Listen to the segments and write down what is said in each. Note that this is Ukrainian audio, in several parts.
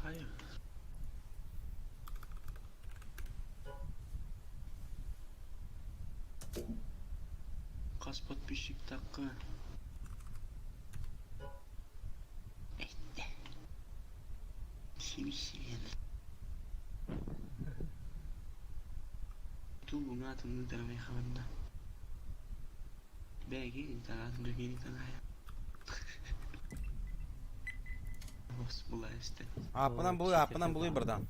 Hayır. Kaç подписчик dakika? Sevişsin. Tunggu ngatung ng may kawan na. Bagi, talatong gagini tanaya. Bos mulai işte. Apından buluyor buradan.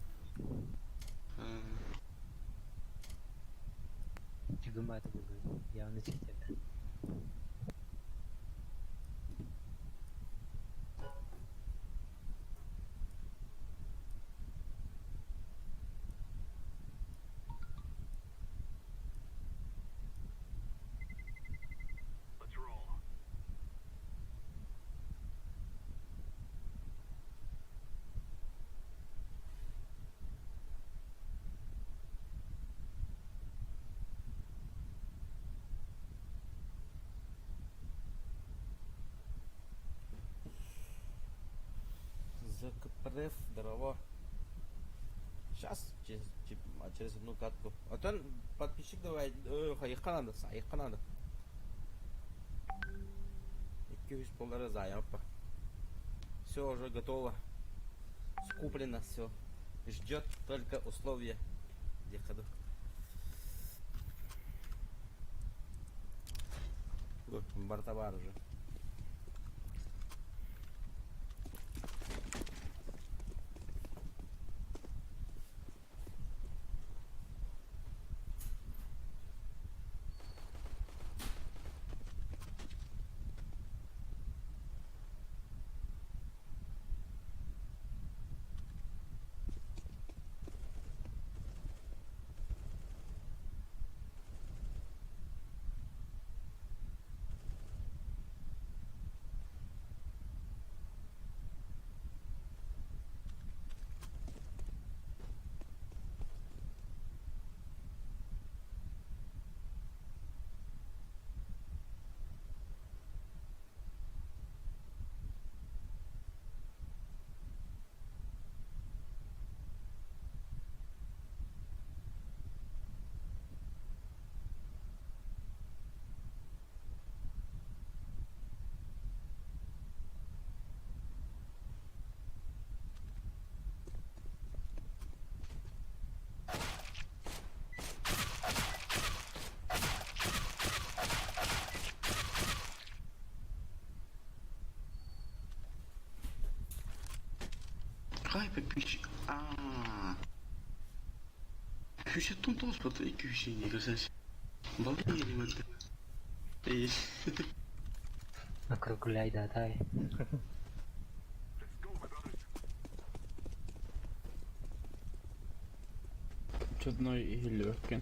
Juga mah tuh gue, yang ini sih cerita. Закрыв дрова. Сейчас через одну катку. А то подписчик давай. Ayıkkan anda. 200 долларов заявка. Все уже готово. Скуплено все. Ждет только условия выхода. Вот, бортовар уже. Какая подписчик? Küçük tonton spatı 200 yeni kasas. Balık yiyelim hadi. İyi. Nakrukulay datay. Одной и легкий.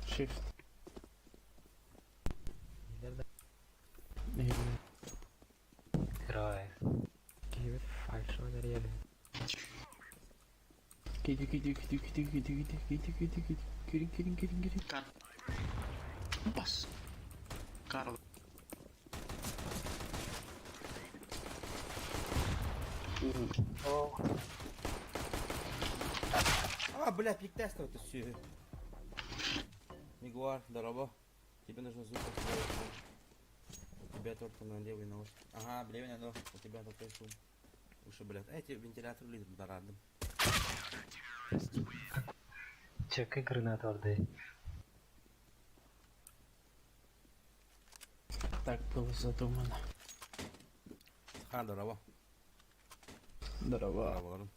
Shift. Kira ya. Git, fight şu nereye geldi? Girin. Kar. Bas. Kar. Oh, Бля, пик-тест это все. Мигуар, здорово. Тебе нужно звук поставить. У тебя только на левый наушник. Ага, левый на ног. У тебя такой шум. Уши, блядь. Эти вентилятор лидер дорадым. çöke granat orada. Так было задумано. Здорово. Здорово. Здорово.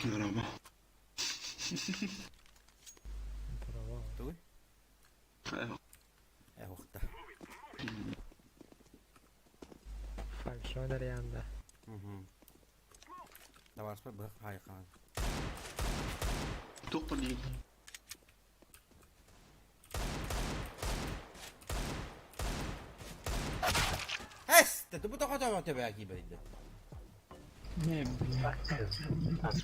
Merhaba. Bravo. Ты? Evet. Ух ты. Fight şu nereye geldi? Давай, спой, бэх, хайхан. Doktor değil. Эс! Ты будто хотел тебя киберить. Не, блин. Bak kız. Bas.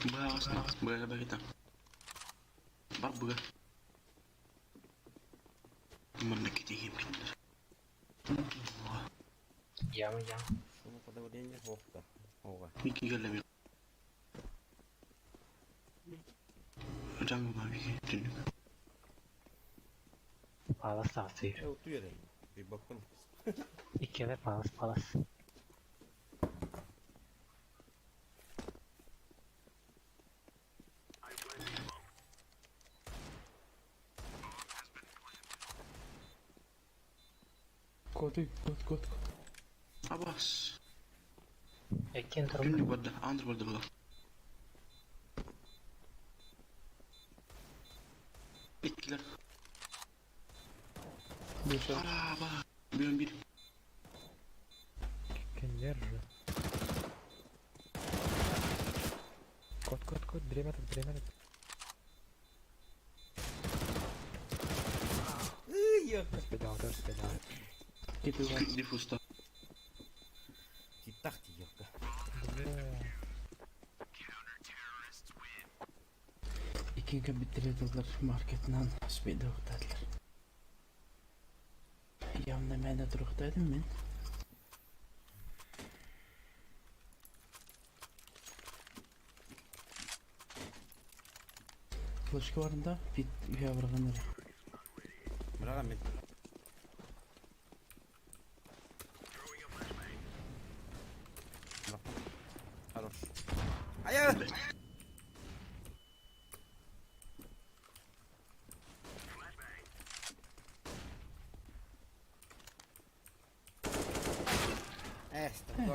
Bıra basma. Bıra berita. Bak bıra. Mana kita game kita. Ям. Шуму подавления. Ох да. Ого. Вики галлами. Джангл ба Вики. Тюнюк. Палас асир. Оту ере. Bir bakın. İkide palas. Кот. Abbas. Ekin Tündük turma. badda. Andr badda bala. İttiler. Bir şey. Araba. Bir. Ekin держи. Кот. 3 метра. Yok. Спидал. Git ulan. Difusta. Титахти yok da. Бля. İkinci bitirdiler marketten speed'e ötediler. Yanımda mene duruqdaydım ben. Flashka varında bit uyavırğanır. Bırak ben. Bak. Хорош. Hayır.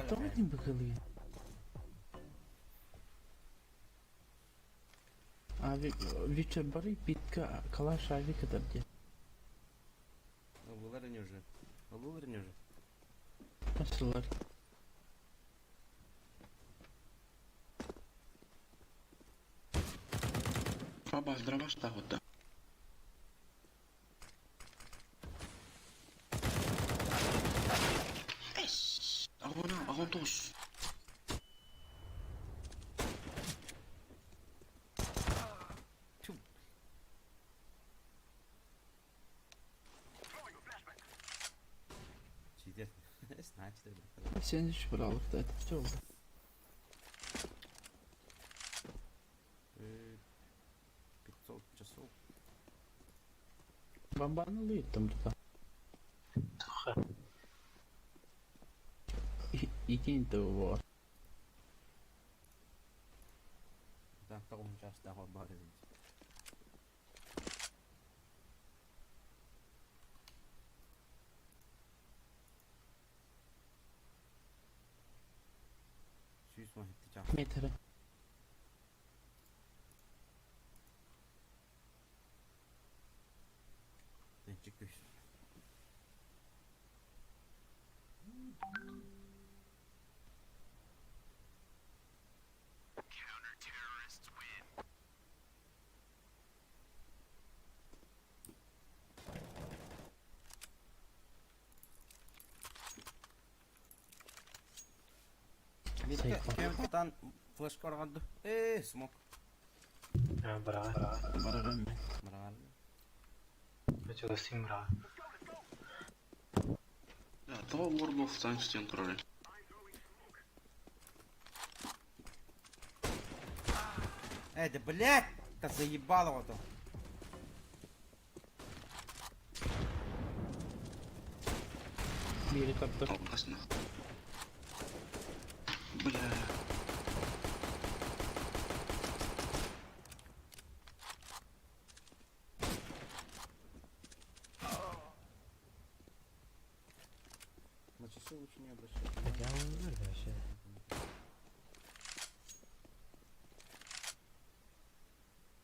То один бıkılıyor. Abi Witcher bari bitka kalaş abi kadar diye. Aldılar ne уже? Aldılar ne уже? Nasıllar? Abbas dravаш tahutta. Agona tos. Çiğdem. Значит, Sen hiç buralıkta etmiş oldu. э, 500 часов. Ben bana yuttum burada. İkinci var. Да, втором час дорог базы. Süß mal hätte ich auch. Metre. Den çıkış. Кемптан флешка орғанды. Смок. Бра. Bararım ben. Мырағал. Почему симра? Ja, то World of Tanks тен турали. Да блядь! Да заебало вот он. Biri kaptı. Опасно. Бля. На часы лучше не обращать внимания. Я умер вообще.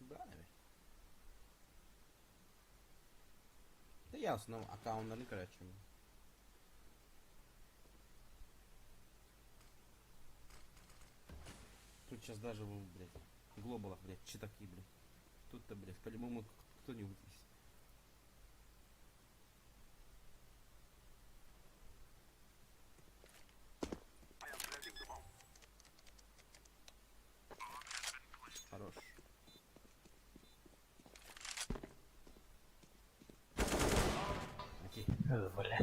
Да, наверное. Да ясно, аккаунтları короче. Тут сейчас даже, блядь, в глобалах, блядь, читаки, блядь. Тут-то, блядь, по-любому кто-нибудь есть. Хорош. Окей. Бля.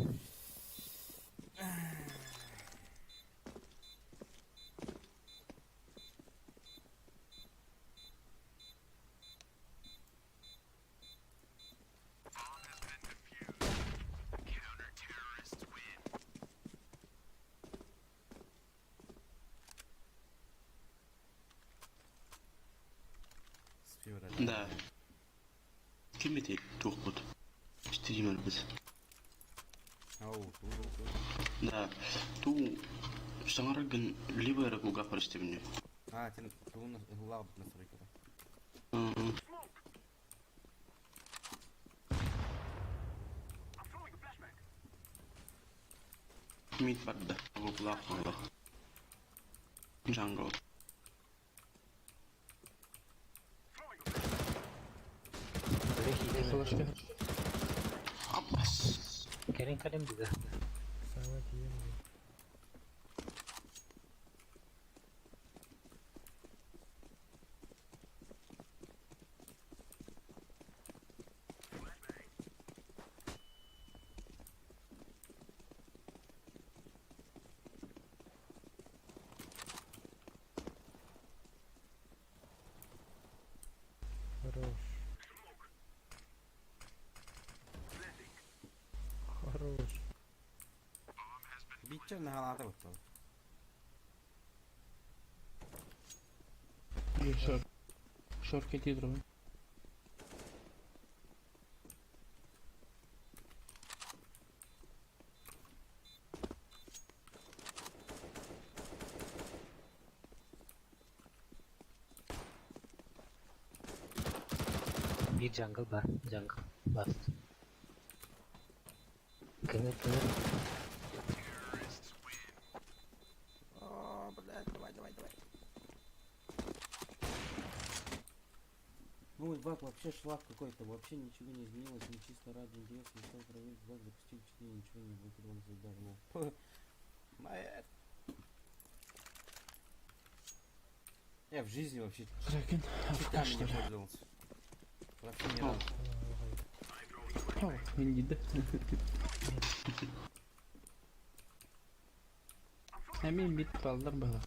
Kim beti tuhbut. Streamer biz. Ау, ту. Да. Ту шаңаргын ливера куга парстевне. А, тен ту лав настройката. Мид падда. Гуглах гуглах. Jungle. Flash kan. Abbas. Gelin kalem bize. Samet iyi mi? Хорош. Хорош. Bitcher ne halata bak. Или шорт. Шорт кети друг. Bir jungle var. Jungle. Bast. Kınır kınır. О, блядь, давай. Ну, баг вообще шлак какой-то, вообще ничего не изменилось, не чисто ради интереса, решил проверить баг, запустил 4, ничего не блокировал, задал. Моя. Я в жизни вообще Кракен. читами не пользовался. Вообще ни разу. О, иди. Hemen bit kaldır bana.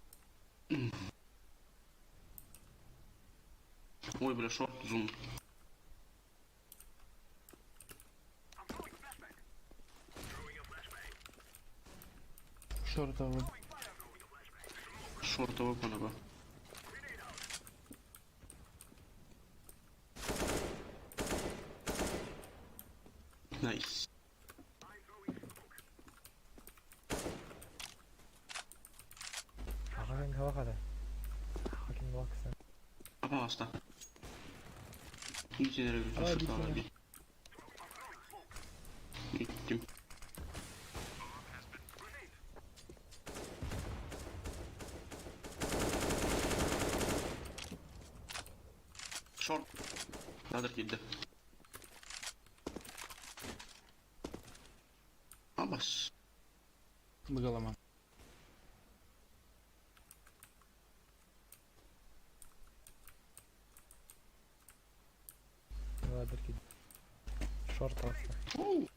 Ой, бля, шорт, зум. Şorta vur. Шорта выпана. Найс. Aha ben hava kadar. Bakın baksana. Apa hasta. Gitsinlere Aa, gözü gitsin sırtlar ya. bir. Gittim. Short. Ladder gitti. Abbas. Bıgalama. Vardır ki. Short alsa. Wow.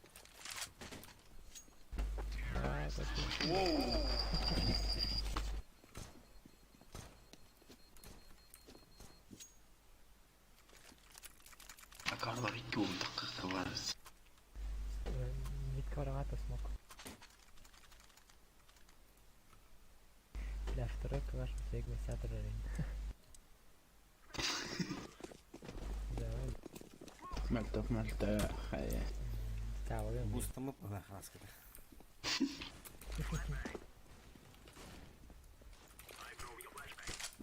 Aa, bakın. Wow. Akarlar 2 dakika var. Mid karagata smoke. Left rock var. Segme satırayım. Давай. Мальта. Хай. Ставим. Бустом да, раз когда.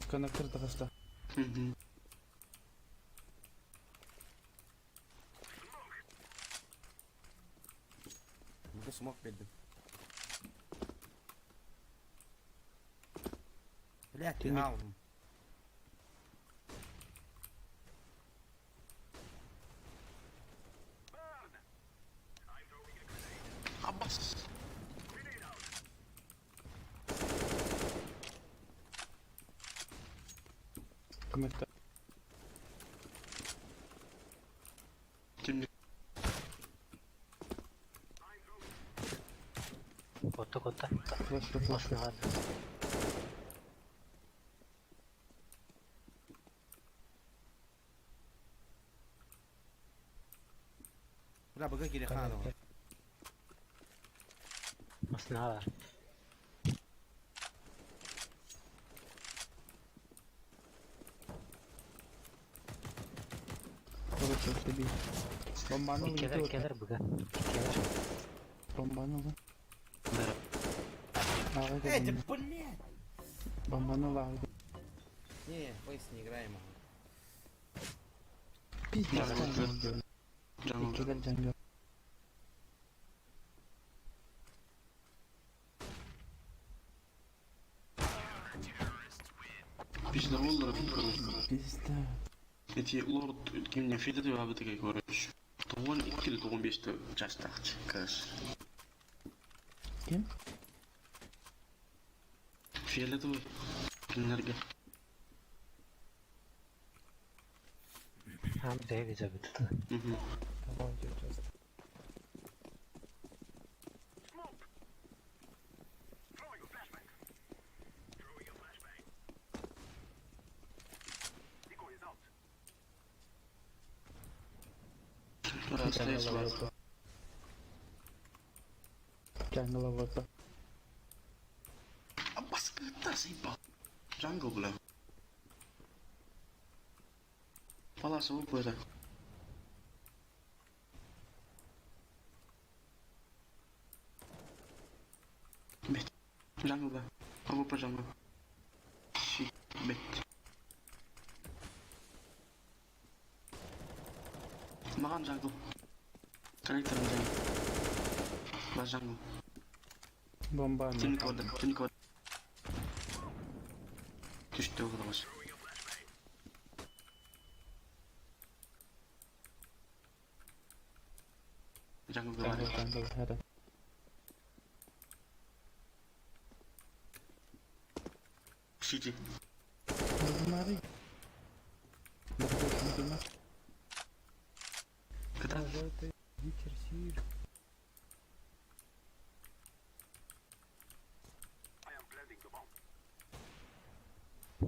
Коннектор тағыста. Burada smoke verdim. Блядь, ты алым. Abbas. Коннектор. Kimlik. Kotta. Флеш. Basın hadi. Бля, бага Кириханова. Basın hadi. Короче, Çok da bir. Bombanı al Keler gidiyor. keler buga. Keler. Bombanı al. Ага, Эй, да блядь! Bombanı al abi. Не, вейс не играем. Biz de Jungle. jungle. Jungle. İkiler jungle. Пизда олар короче. Biz de. Эти лорд кимне фидер abi такой короче. 12 или 15 жастагч. Короче. Kim? Фиолетовый. Энерго. Ham dev izabit. Угу. Tamam just. Расстаётся вас. Jungle avata. Аббас, ты заебал. Джангл, бля. Паласа упыра. Бет. Джангл, бля. Упы джангл. Щит, бет. Маған джангл. Трейтерім джангл. Бас джангл. Bombanı. Тинік Düştü oğlumuz. Jungle var. Jungle hadi. City. Bunları. Bakın. Когда? Желтый ветер сир.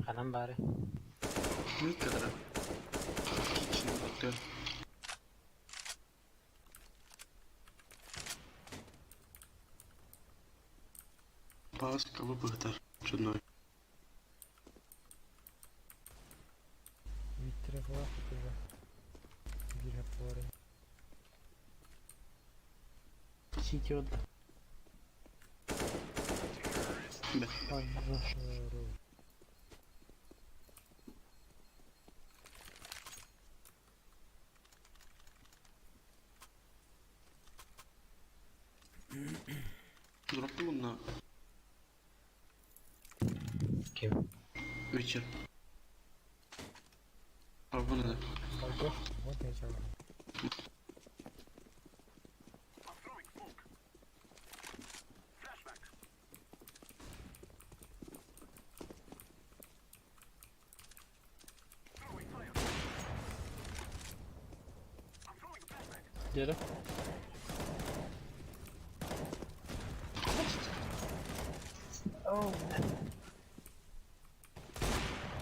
Kanan bari. Mid kadar. Şimdi baktı. Пас, кого бахтар. Чудной. Ветер глаз уже. Гирофоры. Сити отда. Бе. Ру. Duraklı bununla. Kim? Вечер. А вон она. Ого, вот я чего. Geri.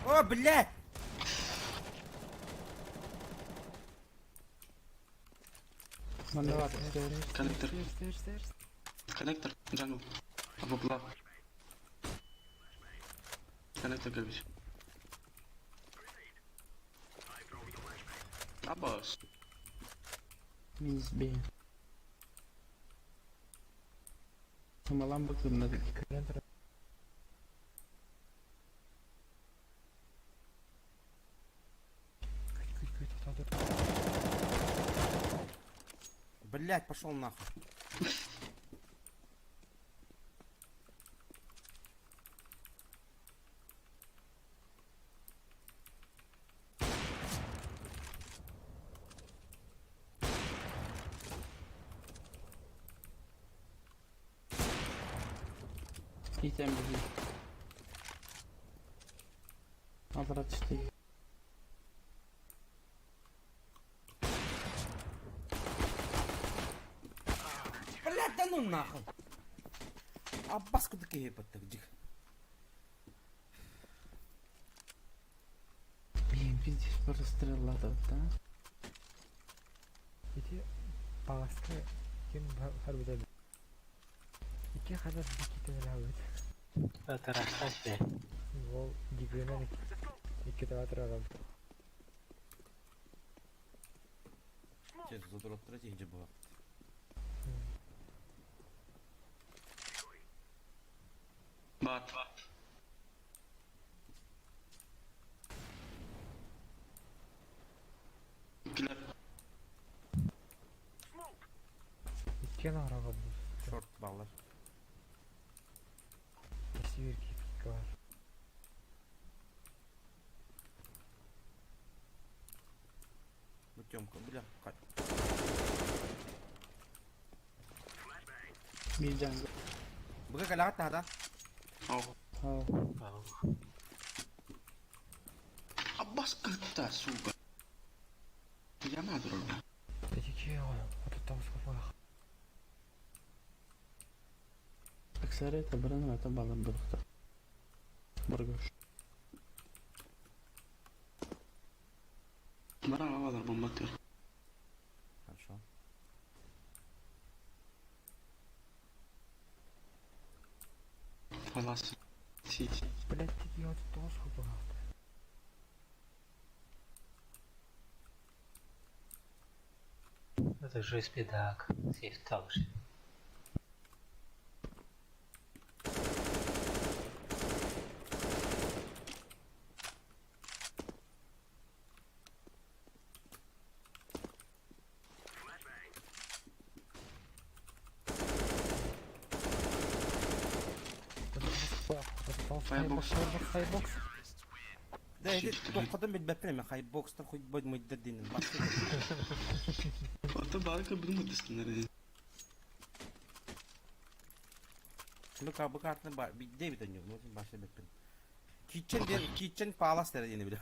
О, блядь! Bende var. Коннектор. Стирс. Коннектор. Джангл. Обоплав. Коннектор говоришь. Аббас. Biz B. Malan bakın hadi. Центр. Блядь, пошел нахуй. İtem bizi. Avrat işte. Блядь, да ну нахуй. Аббас куда кипит так дих. Блин, видишь, прострелado, да? Эти паска кем харбида. İki kadar bir tane abi. Terastas be. Gol dibine iki tane atar adam. Сейчас задроттыра тиһиже була. Бар. İkiler. İki nara bu. Short ballar. Eski bir kipik var. Bu Тёмка, бля. Bir jungle. Buga kalahat tahta. Al. Al. Al. Abbas kırıkta suga. Yamadır orada. Peki ya oturttum sofa. Aksariyet birini ata balın durukta. Burgoş. Bana havalar bomba atıyor. Хорошо. Palas. Си. Блять, я оturttum sofa. Это же спидак. Сейф также. Firebox. Firebox. Да, иди тоққадан бел бәпірем. Хайбокстан хуй бой мойдыр дейін. Ata baraka bilmedi üstünleri. Bu kartını bir de bir dönüyor. Bunu başta bәпірем. Kitchen palas der yine bile.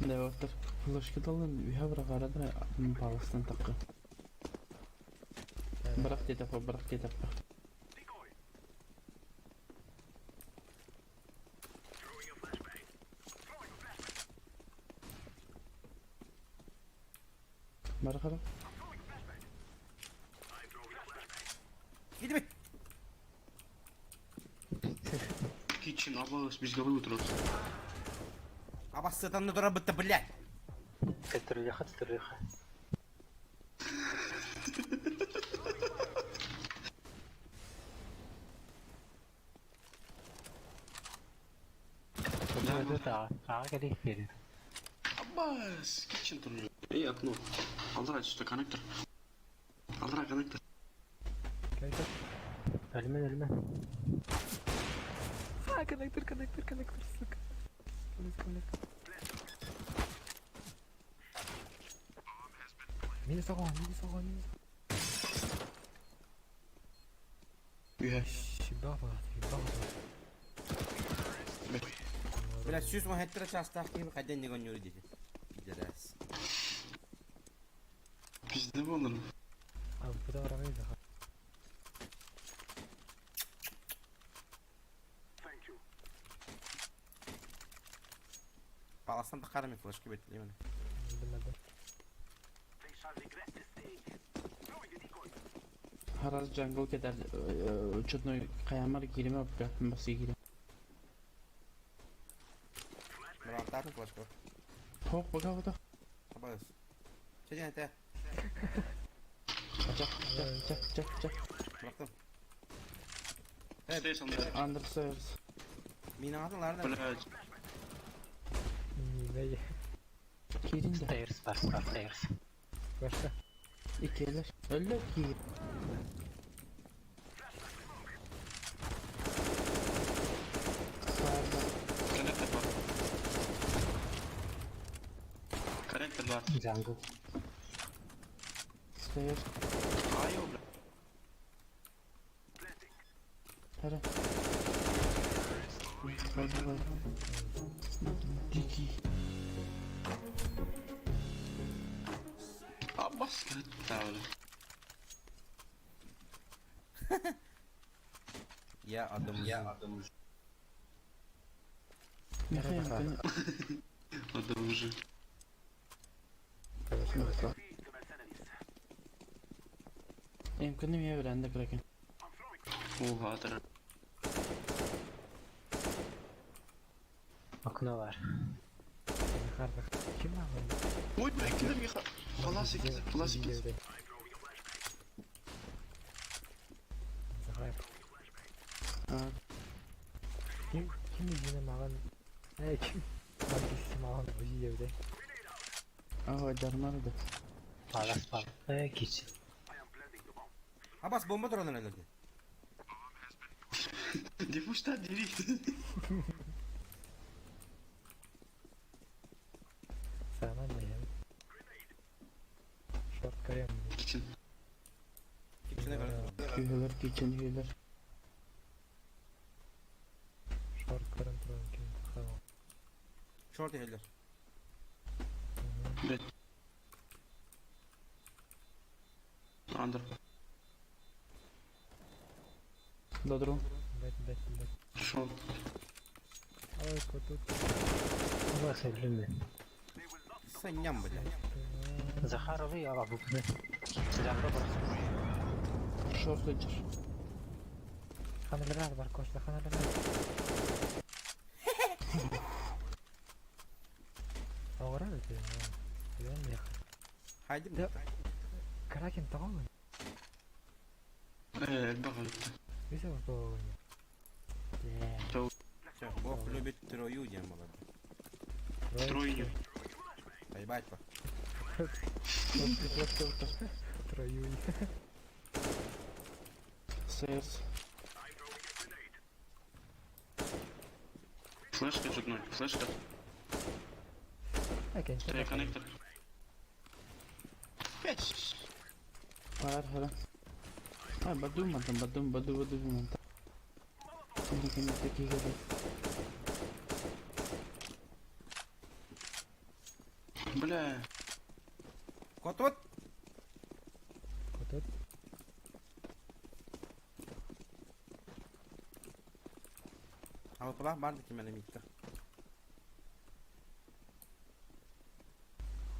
Ne vaktir flashka dalın bir havra qaradır palasdan taqqı. Bırak dedi bırak dedi. Marhaba. Gidi mi? Kitchen Abbas biz galı götürüyoruz. Абас сатан на дора быта, блядь. Катрюляха. Это агали ферит. Abbas. Kitchen duruyor. İyi atın o. Aldır aç üstte connector. Aldır connector. Connector. Ölme. Ha connector sık. Connector. Mini soğan. Ühe. Şibaba. Блядь, сюз ма хеттера частах gibi kadın ne gönüyor dedi. Gideriz. Bizde mi olur? Abi bu da arabayı da. Palastan takarım flash gibi betleyim onu. Bilmedim. Haraz jungle kadar çutnoy qayamar girme bırakın bası girin. Ben atarım flash koy. Hop baka. Abas. Çekil hadi. Çak. Bıraktım. Şey sanırım. Understairs. Mina atınlar da. Böyle Neyi? Girin de. Stairs var stairs. Başka. İki eller. Öller ki. Sağda. connector var. Jungle. Stairs. Ay o bile. Hadi. Var. Diki. Abbas kırıkta öyle. Ya adam. Mihayim Adam уже. Emkanım ya öğrendi kraken. Oha taraf. Okno var. Zaharda. Kim var? Ой, блядь, кидай мне халас ekiz, халас ekiz. Zahar. Ha. Kim yüzüne mağan? Kim? Hangisi mağan o yerde? Aa canlar da. Palas balıklı geçin. Abbas bomba dur ondan öyle. Defuşta diri. Sana ne ya? Short kayam. Kitchen. Kimsine göre. Hüyeler geçen hüyeler. Short karın turan kim? Tamam. Short ehiller. Bet. Under. Ladron. Bet. Short. Ay kutut. Allah söyleme. Sen yan böyle. Zahar abi ya bu kızı. Silahla bırak. Short ledger. Hanalar var koşta hanalar. Ağır mı diyor? Yok ya. Haydi mi? Ya. Kraken tamam mı? Elbaga gitti. Bize bak o. O kulübü troyu yiyeceğim baba. Тройню. Hayır bak bak. Трою. Stairs. Флешка чудной. Флешка. Трей коннектор. 5. Var hala. Ha badu mantan badu mantan. Ini teki gede. Бля. Kotut. Kutut. Hava falan vardı ki benim ilk.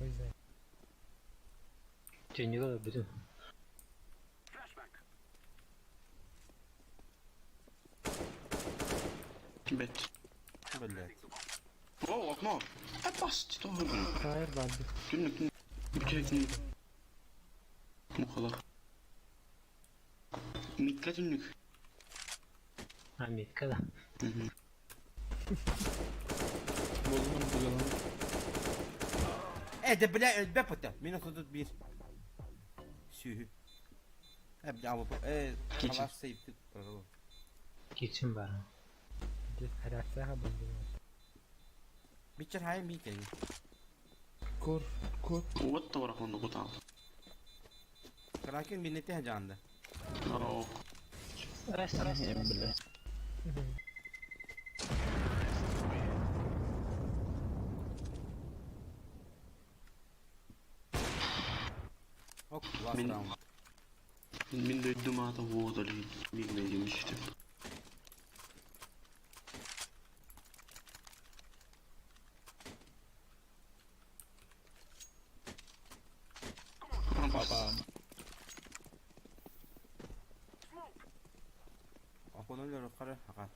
O yüzden. Dünyada da bütün. Bet. Böyle. О, окно. Баст. Hayır vardı. Günlük. Bir kere günlük. Muhalar. Mikka günlük. Amerika'da. Bozulun bulalım. De bile be pata. Minus 31. Sühü. Hep de ama Geçin. kalas safety. Geçin bana. Git herhalde ha buldu. Biçer hayır mi ki? Kur. What the fuck on the bottom? Kraken bir neti hecandı. Oh. Rest. Bile. Ok, last Min- round. Min döydüm ata vuodoli. Bilmediğim işte. Babam. Ako nung laro ka rin. Haka.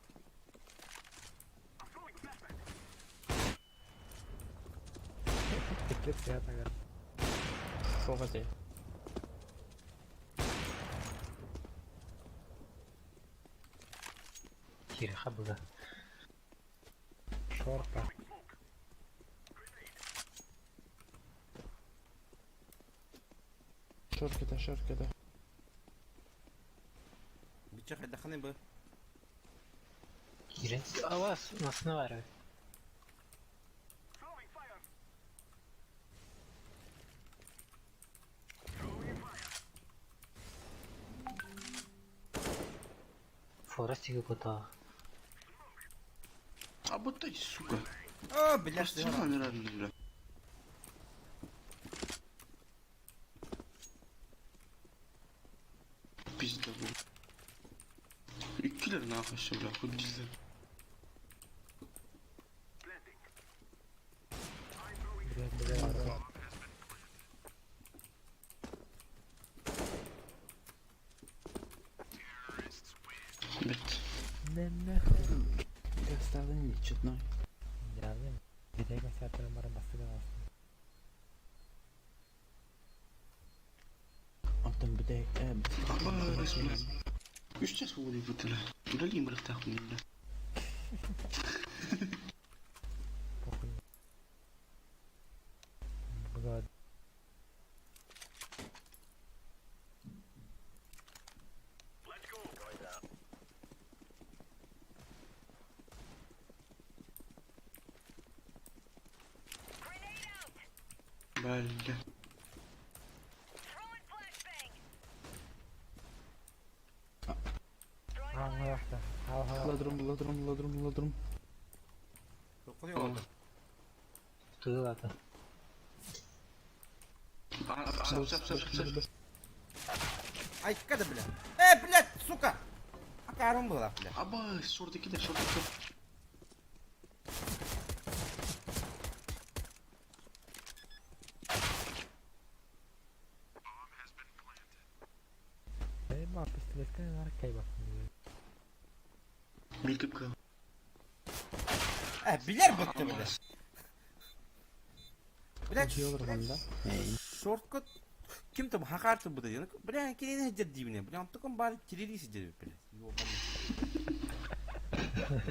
Dikkat seyahat agar. Fokat ya. Kiri kabıda. Short var. Short keda. Biçer hadi dakika bu. Kiri. Avaz nasıl var abi? Forest gibi kota. Аботай, сука. Oh, блядь, Постирал нереально, бля. Пизда bu. İkiler ne yapmışım bля, хуй пизда. Buraya var. Bet. Ne? Gösterdin mi çutnoy? Geldi mi? Gideyim saatlerin bana bastığı olsun. Altın bir de Aba resmen. 3 yaş oldu bu tele. Udah 5 tahun udah. Pokoknya. Begat. Balde. Al ayakta. Al. Ladrum. Yok oluyor orada. Tutuyorlardı. Sap. Ай, kada, блядь. Блядь, сука! Акаром была, блядь. Aba şuradaki de. Bak pistoletken olarak kaybettim. Milkip kal. Biler bıktı, блядь. Блядь, diyorlar bunda. шорткот. Kim там хакарты bu da diyor. Блядь, kelini hecet dibine. Блядь, таком бari терери сидит, блядь. Ёбаный.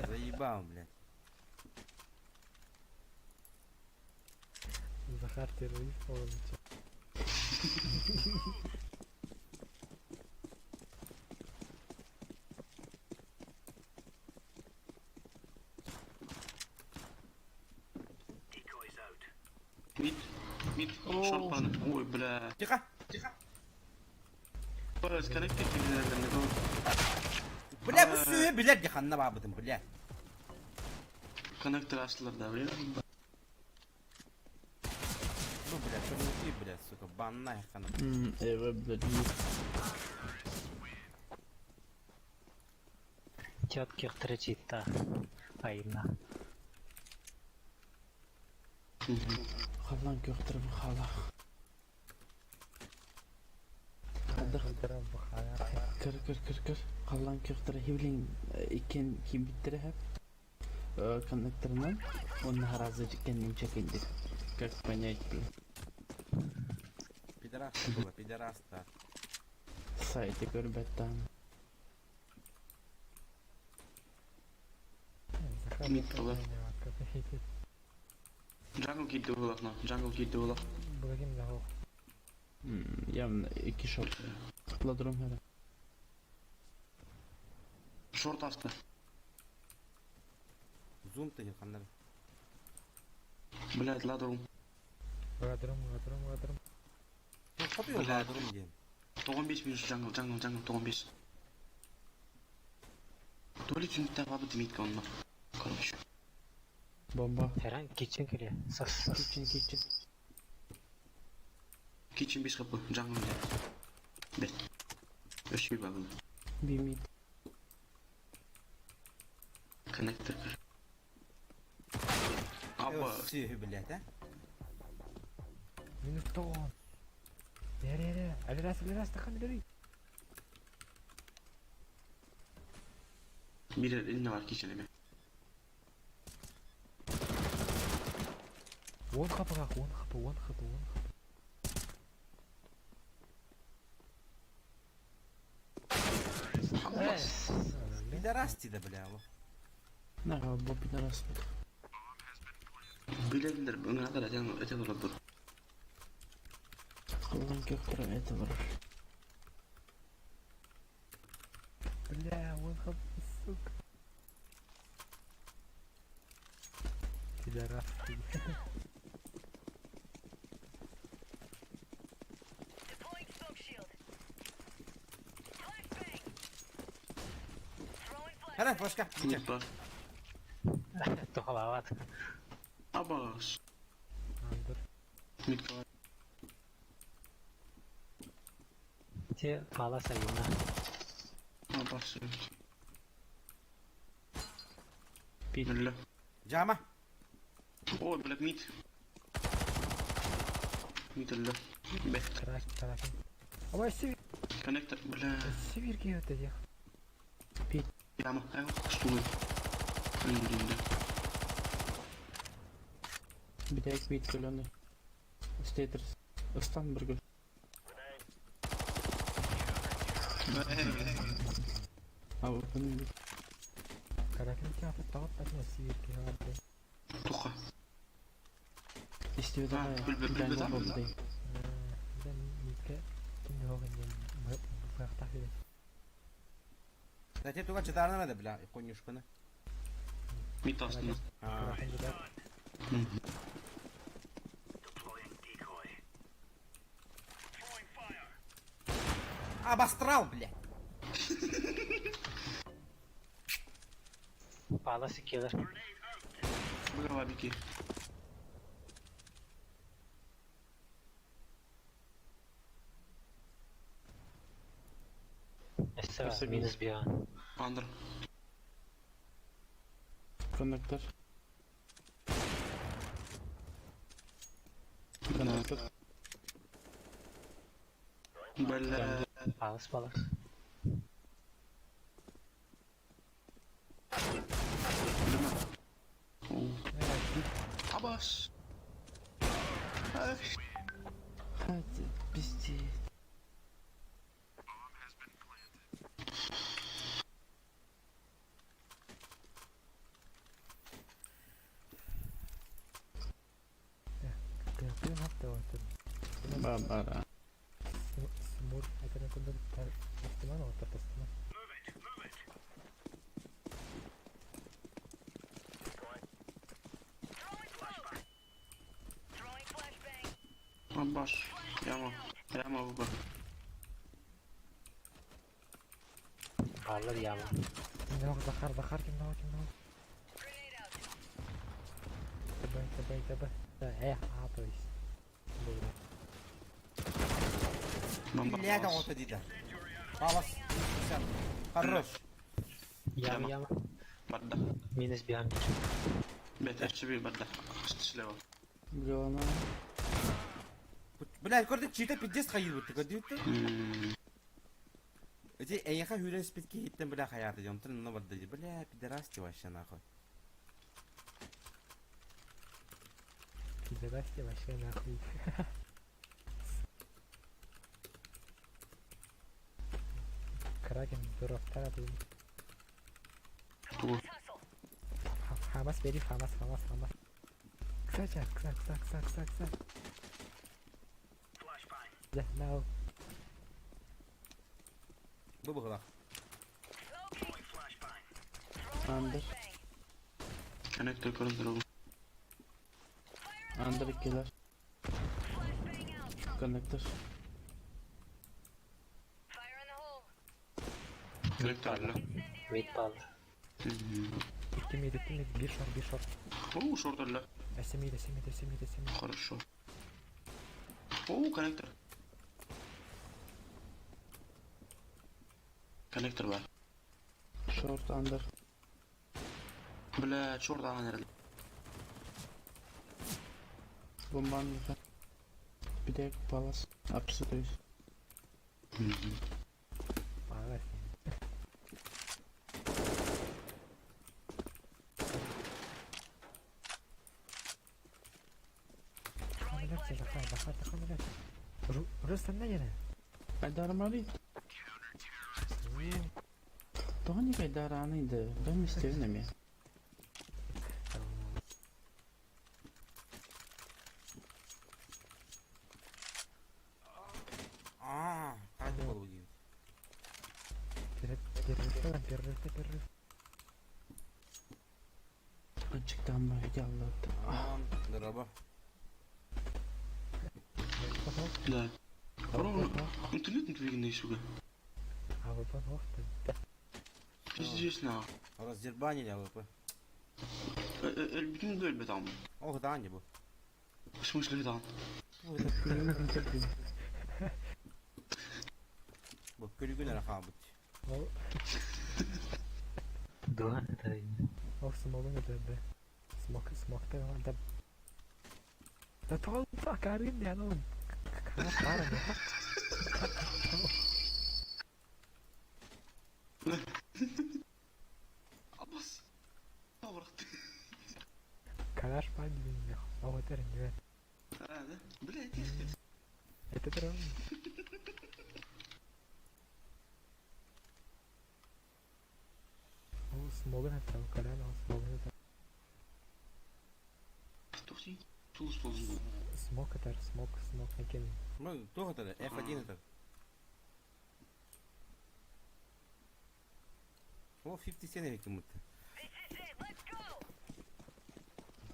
Заебал, блядь. Захар террорист olunca. Mid. Short bana. Oy bla. Тихо. Bas connected kimlerden ne Блядь, bu suyu bilet yakanına babıdım, блядь. Connector açtılar da ya. Ну, блядь, что не блядь, сука, банная хана. Evet блядь. Четких 3 чита. Ayımla. Kalan göktürüm hala. Kaldırım bu hayat. Kır. Kalan göktürü hivling iken kim bittire hep. Kanıktırından. Onun harazıcı kendim çekildi. Как понять, блин. Пидорас было, пидорас, да. Сайты görbetten. Захар Mid kalır. Kapı Jungle kid de olak lan. Jungle kid de olak. Bırakayım da o. Явно iki shot. Ladrum hele. Short astı. Zoom ты yakanlar. Блядь, ladrum. Bırakırım. Ну, kapıyor la durum diye. 95 bin jungle 95. Tuvalet çünkü defa bu mid kanma. Kardeş. Bomba. Herhan kitchen geliyor. Sus. Kitchen. Kitchen bir kapı. Jungle de. Bet. Öşü babıl. Bir mid. Connector. Aba. Suyu блядь, ha? Minutton. Nereye? Aliras takın ileri. Bir eline var kitchen'e. One kapı. Evet. Пидорас ти да, бля, во. Ne kadar bu bir de rast. Bilirler. Bana kadar ete olur. Kalan göktürüm eti var. Бля, one kapı. Сука. Пидорас. Hadi başka. Mid var. Tuhalavat. Abbas. Andır. Mid var. Те пала sayımla. Abbas. Bir. Öyle. Cama. Oy Black mid. Mid öyle. Bet. Тарахин. Ama Connector. Bla. Северки это я. Yama. Evo. Stulu. Önünde. Bir de ekmeği tölönü. İsteyiriz. Istan bir gün. Abi bunu bir Karakter kıyafet tavuk atma sihir kıyafet. Tuqa. istiyor da Ha, ya. bülbül Ben tamam de mı? değil. Ben ilke kimde o gün bıraktı bile. Zaten tuğa çıtarına da bile konuşkanı. Mit aslında. Ha. Karakter de Обострал, блядь. Bağla sikiyorlar. Buyur abi ki. Esse Esse var. Minus bir an. Under. Konnektör. Konnektör. Böyle. Palas palas. Abbas. Ay. Hadi bizi. kıyafet hatta ortada. Babara. Smur akan kuda tesliman orta tesliman. Abbas. Yama. Yama baba. Bağla bir yağmur. Kimde o Zakar kimde o. Tabi. Abi işte. Böyle. Блядь, вот это дида. Палас. Хорош. Yağmur Tamam. yağmur. Badda. Minus bir an. BTF'ci bir badda. Işlewa. Бревна. Блядь, короче, чьи-то пиздец ходил вот такой дюйт. Эти эйха хюлен спитки хиттен бля хаярды jonтын на бадда. Бля, пидорасти вообще нахуй. Пидорасти вообще нахуй. Кракен здоров тарату. Bu. Хамас бери, хамас. Кса. Да, now. Bu bu kadar. Under. Connector kırılır oğlum. Under ikiler. Konnektör. Connector öyle. Wait bağla. İki mid. Bir short. Oo short öyle. Смид. Хорошо. Oo connector. Connector var. Short under. Bля, short alan herhalde. Bomban yukarı. Bir de palas. Apsı da üst. Bağlar. Захар. Burası ne yere? Ben de aramalıyım. Daha ne kadar aranıydı. Ben mi istiyorum ya? Aa, hadi bol gibi. Terörist. Açıktan böyle geldi. Aman, merhaba. Да. Ровно. Интернет двигайный, сука. Abi ben hoştum. Пиздец на. Раздербанили АВП. Эльбин дөлбе там. Ох, да, не был. В смысле там? Bu gülgüler habut. Duhan da. O smoke'un ödedi. Smoke'ta da. Da tol Zakarin ya oğlum. Kanat var mı? Abbas. Ne bıraktı? Калаш пай билин. Ого терен дивен. А, да? Блядь, тихо. Это терен. О, смогын атам, калян о смогын атам. Тоқси. Тулус болсын бұл. Смог атар, смог екен. Ну, кто это? F1 это. О, 50 сен керек мықты.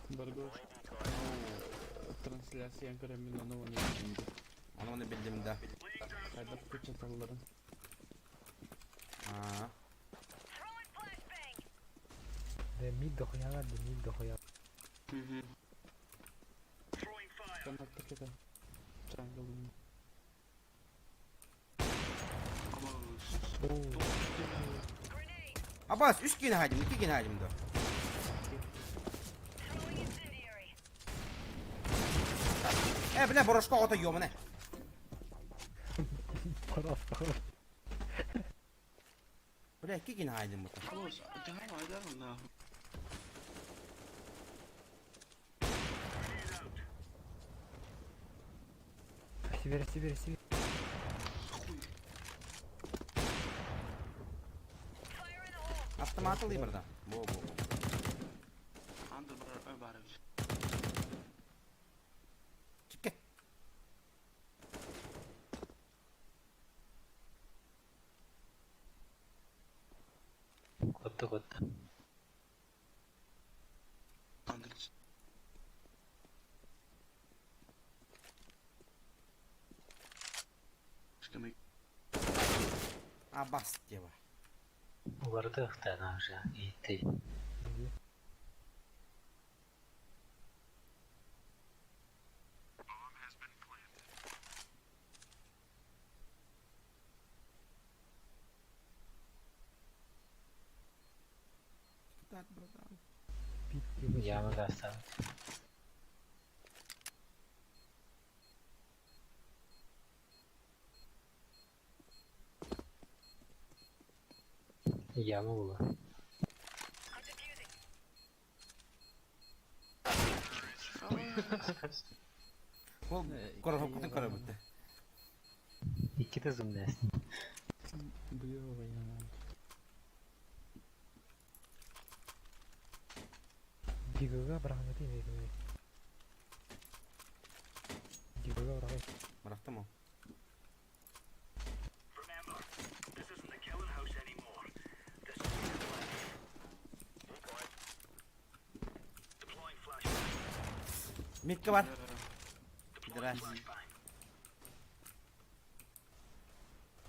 Баргош. Трансляциян көремін оны білмеймін. Onu bildim de. Қайдап көчет алларын. Aa. De mid doxuyalar, de mid doxuyalar. Kanatта кетем. Джанглын. Ama Oo, Abbas 3 gün hacim, 2 gün hacim de. Bile boroşka ota yiyor mu ne? Xoros. Bile 2 gün hacim bu. خلاص تعالوا على دارنا. Сибир. Attım atılayım burada. Bu. عند بعرف. Çık git. Kutta. عندك. مش كمان. Abbas diye var. Vardı tane уже, и ты. Так, братан. Я могу оставить. Яма була. Ol korkup bitti. İki de zımlıyorsun. Блёво я надо. Дигага бұрағын етейін еді. Дигага бұрағын. Bıraktım o. Mikke var. Gider.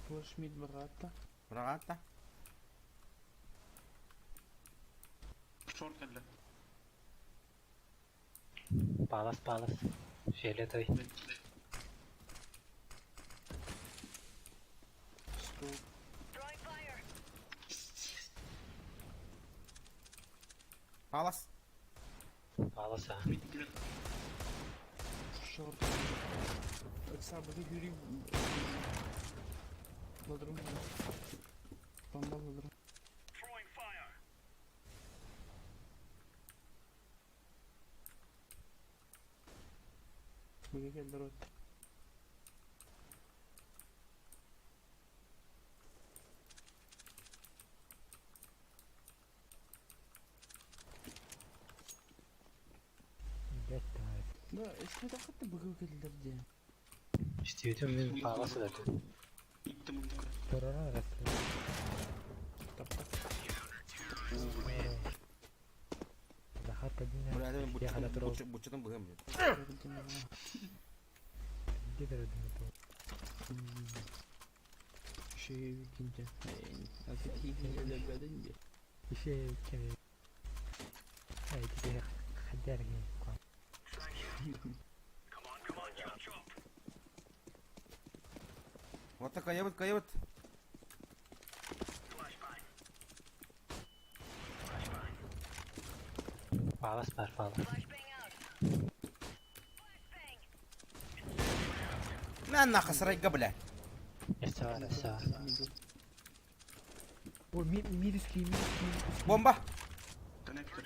Флэш мид брата. Rahat da. شورت كله. Palas. Şeyle doy. Скоп. Palas. Palas ha. Шорт. Сабы Юрий. Ладрум. Панда ладрум. Быга келдер от. Getті айт. Да, эсме тақытты быга келдер де. İşte bütün gün palası da. İttim onu. Тұраран рәсілі. Тапта. Захар подіне. Buraya da Я хада тұрау. bıçıdım bıgım. Гедер әдімі тұр. Şey ikinci. Artık ikinci de bedin de. Işe kemi. Ay, gide xadar gi. Vata kayıbıt. Palas var. Ne nakasırayı kabile. Esse var. O mid üstü. Bomba. Connected.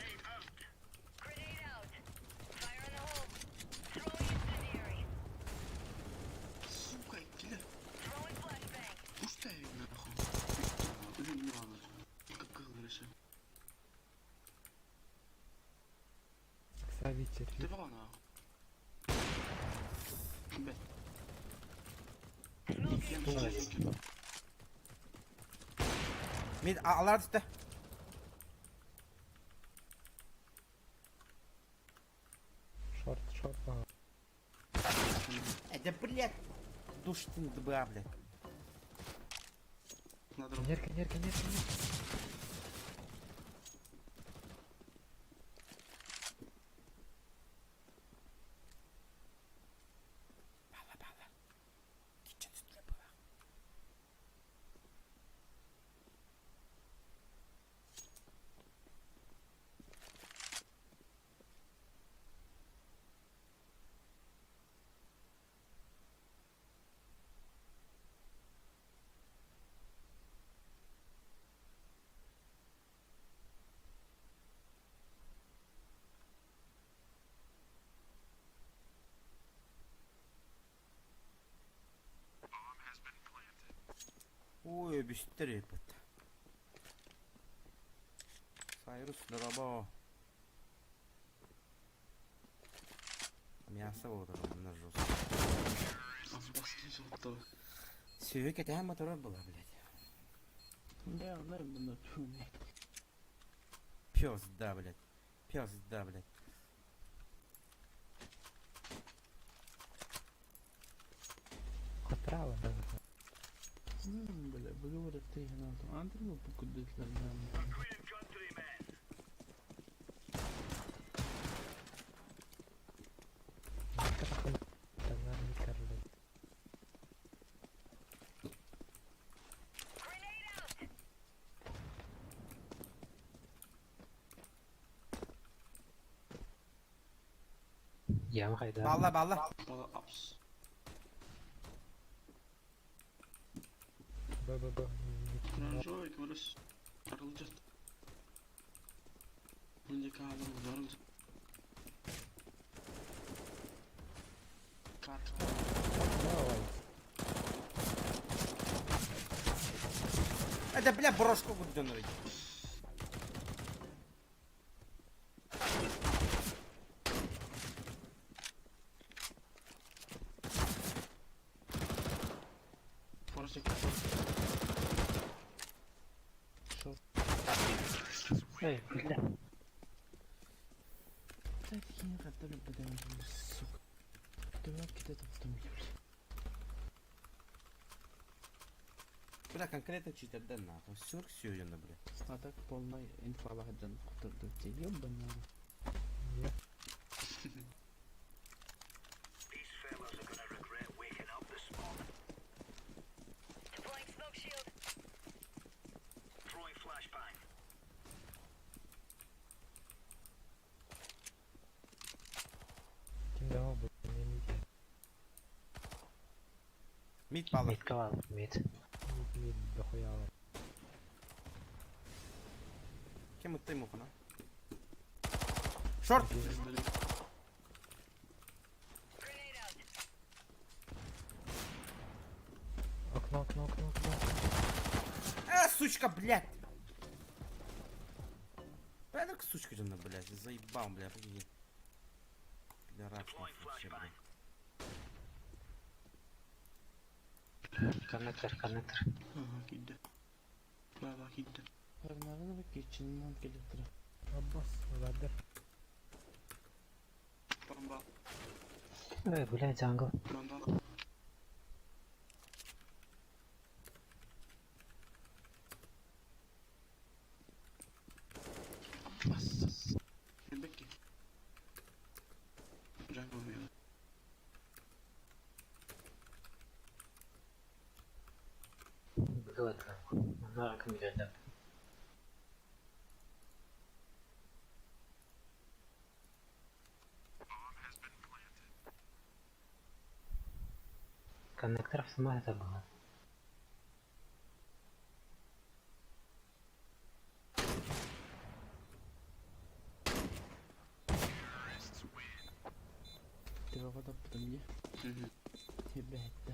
Savitcher. Det var nå. Bet. Mid alar üstte. Шорт, ага. Да блядь. Душ ты ДБА, блядь. Надо Нерка. Bala. Kitchen üstüne bala. Ой, быстрее пот. Сайрус, дорого. Мясо вот это на жёстко. Басылып Сүйек әтәһәм моторы була, блядь. Да, bunu tüme. Пёс, да, блядь. Справа, да. Бля, говорят, ты на Андрю покудить легально. Yan kayda. Balla. Bala aps. Б. Ранжой, кварыс. Арылжат. Önce kaldım uzarım. Kart. Давай. Это, блядь, брошку гудзоновый. Поросик. Ey, bile. Такие, которые подают, сука. Давай где-то в том юле. Бля, конкретно читерден нахуй. Сюрк сюрина, бля. А так полная инфалахден кутырды. Ёбаный. Нет. Kimde ama bu? Ne miydi? Mid balla. Mid kal, mid. Mid дохуя. Кем ты ему на? Шорт! Окно. Сучка, блядь! Пойду к сучка же, блядь, заебал, блядь, погоди. Пидорачный вообще, блядь. Connector. Aha gitti. Baba gitti. Parmağını bak geçinden gelir. Abbas. Verdir. Bomba. Ey, bile jungle. Bomba. Bassız. Bekle. Jungle oluyor. Бегает. На раком geldi. Коннекторов сама это было. Ты его потом мне. Ребята.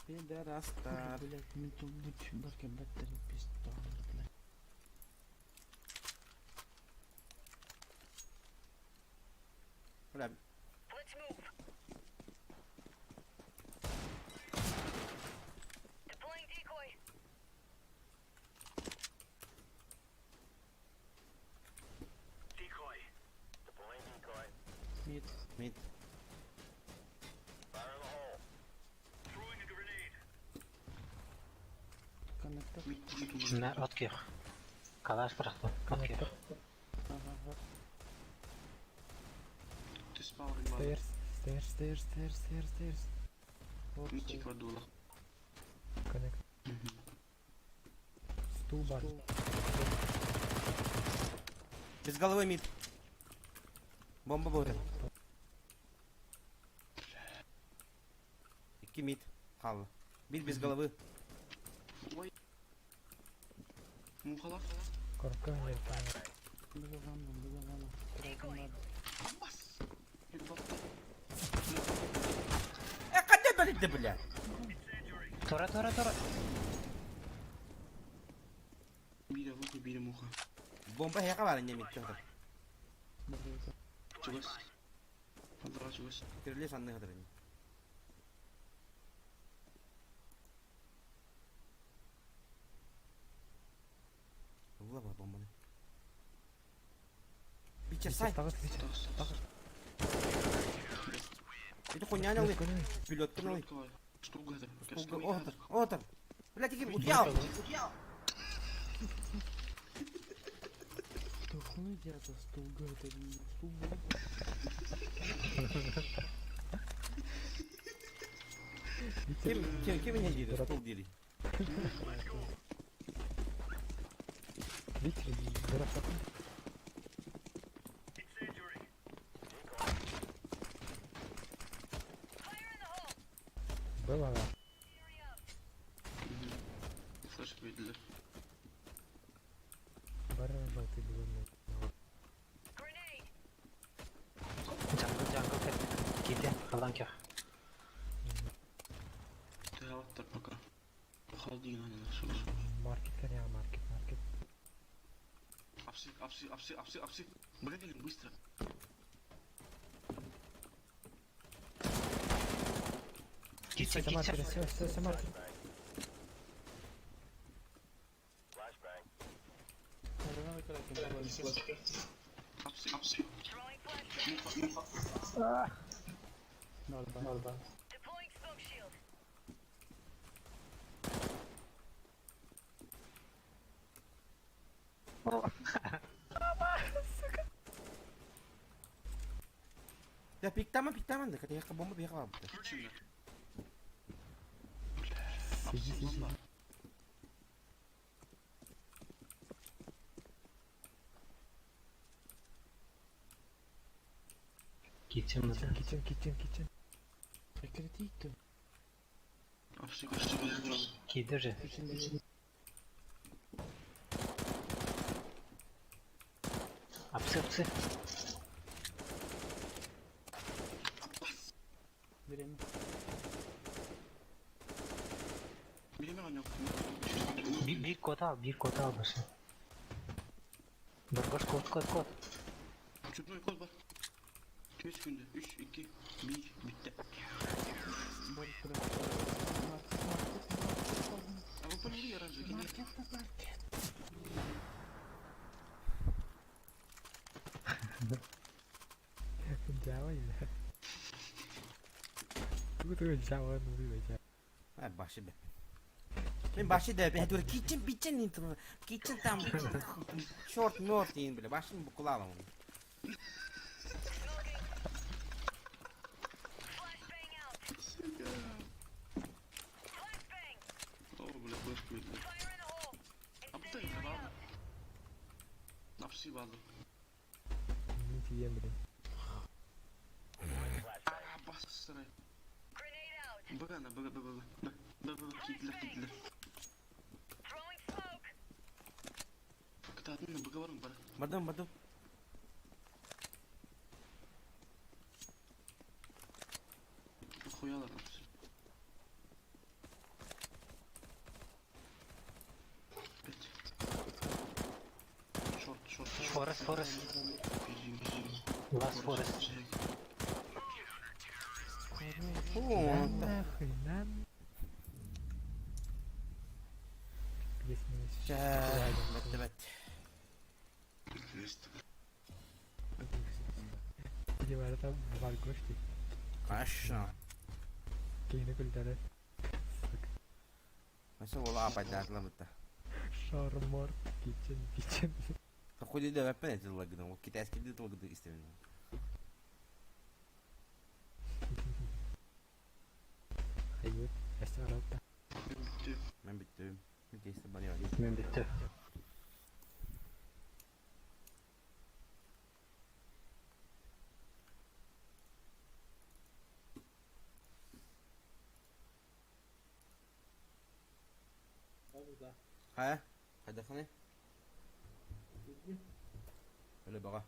Пидорастар. Блять, мне тут лучше баки батареи пистолет, блядь. Ulan Let's move. Deploying decoy. Decoy. Deploying decoy. Mid. mid. Fire in the hole. Throwing a grenade. Connector. Ne otki yok. Kalaş bıraktım. Otki yok. Aha. Dispowering var. Stairs, stairs, stairs, stairs, stairs, stairs. Mythic var dolu. Connect. Stool bar. Без головы мид. Бомба будет. 2 mid kaldı. Bir без головы. Vay. Muhalar. Korkuyorum ya. Бегаванна. Decoy. Bir baktım. Когда долетели, бля? Тора. Biri vuku biri muha. Bomba heka var ince mid çocuk. Çugas. Kadra çugas. Kirli sandığı kadar ince. Valla bak bombanı. Bir çesay. Тагыз биче. Это хуйня не лык. Пилот ты налык. Штука это. Отыр. Блядь, иди, удьял. Тухну идиота, стул говорит, стул. Kim ne diyor? Stol dili. Витер, дурак. Было, да. Flash koydular. Бары работы было. Grenade. Jungle tek. Gidi. Falan yok. Tehavatlar пока. Халди гана шо. Маркет, коня, маркет. Апси. Блин, быстро. Gitse. Сама пересела. Flashbang. Апси. Throwing flashbang. Normal. Deploying smoke shield. Ya piktaman da katanya ke bomba biar apa? Şimdi. Сиди. Kitchen mı? Kitchen. Прекратить-то. Апси kaçtı. Gidi же. Апсы. Время. Bilmem yok. Bir kod al başına. Barbaş kod. Çöpme kol var. 3 günde. 3, 2, 1 bitti. Ama bu ne yarar zeki? Java ya. Tuh Java nuri baca. Ha başı be. Ben başı da ben diyor kitchen intro. Kitchen tam short north in bile başını bu kulağım onu. Flashbang out. Flashbang. Oo böyle boş koydular. Fire in the hole. Aptal ya Incendiary abi. out. Apsi bağlı. Ini diam bro. Aa bas sıra. Grenade out. Bak ana bak. Bak kilitler. Throwing smoke. Kıtatın bak var mı bana? Badım. Koyalım apsi. Evet. Short. Forest. Last forest. Нахрен. Песня. Жаа, бат. Прекрасно. Или варата бар гошти. Хорошо. Кейне кулдары. Маса ола апайдатлам это. Шармор. Кичен. Ходи да вепен это лагдан. Вот китайский дит лагдан истинно. Hayır. Esarata. Мен биттим. Митейсе баня. Мен битти. Ha? Hadi khane. Öyle baka.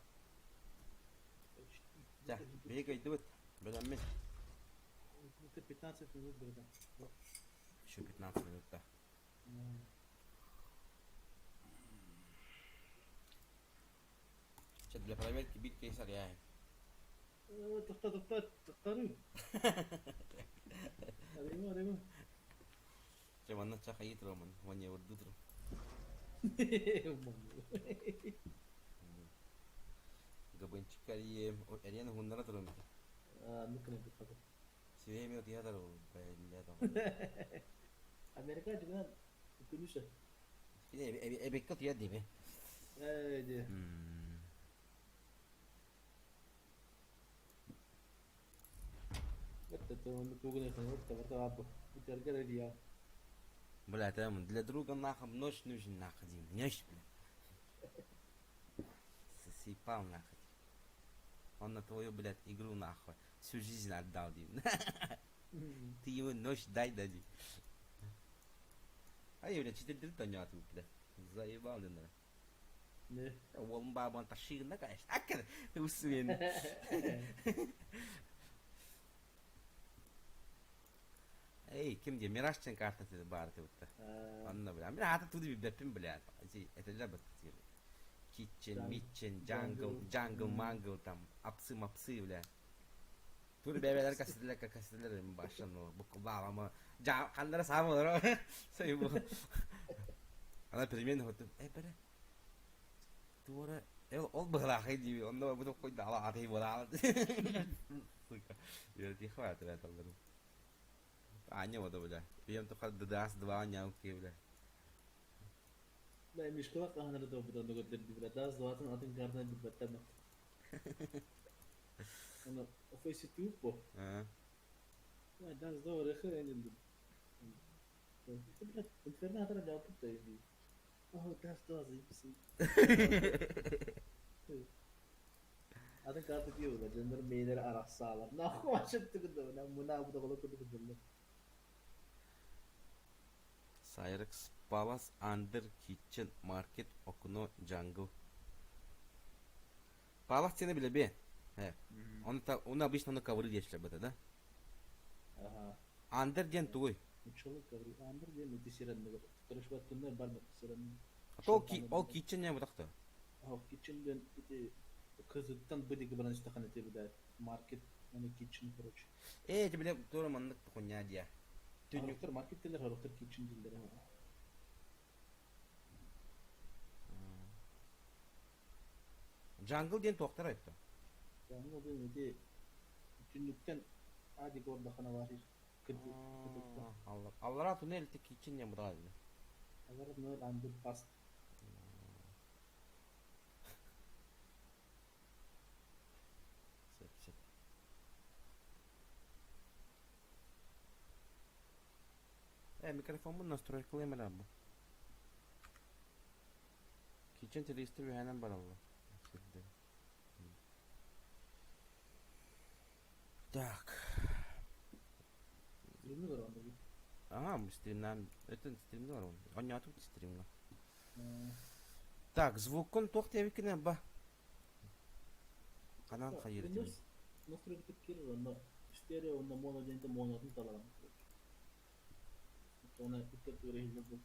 Да, бегай, давай. Бедан мен. Это 15 минут, братан. Еще 15 минут, да. Сейчас для проверки бить кейсар я. Тахтару. Арема. Че ванна чаха итро ман, ванне урдутро. Габанчик арие, арена хундара тро. Мungkin itu apa? Севе ми отиха таро, бля там. Amerika juga Indonesia. Беккат я дебе. Dia. Это он тугне хан, вот это абу. Это аргара dia. Бля, там для друга нахам ночь нужен находим. Ночь, бля. Сосипал нахуй. Он на твою, блядь, игру нахуй всю жизнь отдал, Дим. Ты ему ночь дай дади. А я, блядь, 4 дрыта не отвук, блядь. Заебал, наверное. Ne. Он бабан тащил, да, конечно. А как ты усвен? Эй, кем где? Мирашчен карта ты барты вот. Анна, бля. Мен ата туди би беппин, блядь. Это для баттир. Kitchen, Mitchen, Jungle, Mangle там, апсы, бля. Тур бебелер касидлер башан, буквально ама, кандара саму, ро. Сейбу. Она перемен вот, бля. Тура, ол бгла хайди, он да буду хоть дала, а ты бола. Сука. Я тебе хватит это, бля. Аня вот, бля. Я то хад дас два няуки, бля. Nah, miskola kahan ada betul betul di berata, selatan atau karena di berata mah. Ano, office itu po. Nah, das do rekha ini. Sebenarnya internet ada jawab tuh ini. Oh, das do sih. Ada kata dia udah jender beda arah salah. Nah, macam itu gitu. Nah, muna udah kalau kudu kudu. Cyrex Palace Under Kitchen Market Okuno Jungle. Palace сені біле бе? Он обычно на ковры дешли бата, да? Ага. Under ден туй. Чоло ковры. Андер dia mesti siran nego. Terus buat tunnel bar mesti siran. О kitchen не бутакта. Oh, kitchen dan itu kızıktan bıdı gibi bana istakan ete bir market yani kitchen короче. Тебе біле тура мандык тухуня дия. Haruklar market değiller, haruklar kitchen değiller. Jungle ден тоқтар айтты. Yani o benim de günlükten hadi orada kana var. Kıdıktan. Аллара туннел те kitchen не бутак. Agar ne landır past. Микрофон настройка кылайм бу. Kitchen телестир ханам бар алла. Так. Strimli var onda bir. Ага, стримнан. Это стримда бар. Он не отут стримга. Так, звукон тохте викине ба. Канал хайыр дим. Настройка tıkkır onda. Stereo onda mono dente mono'dan talan. Ona dikkat öğrenildi.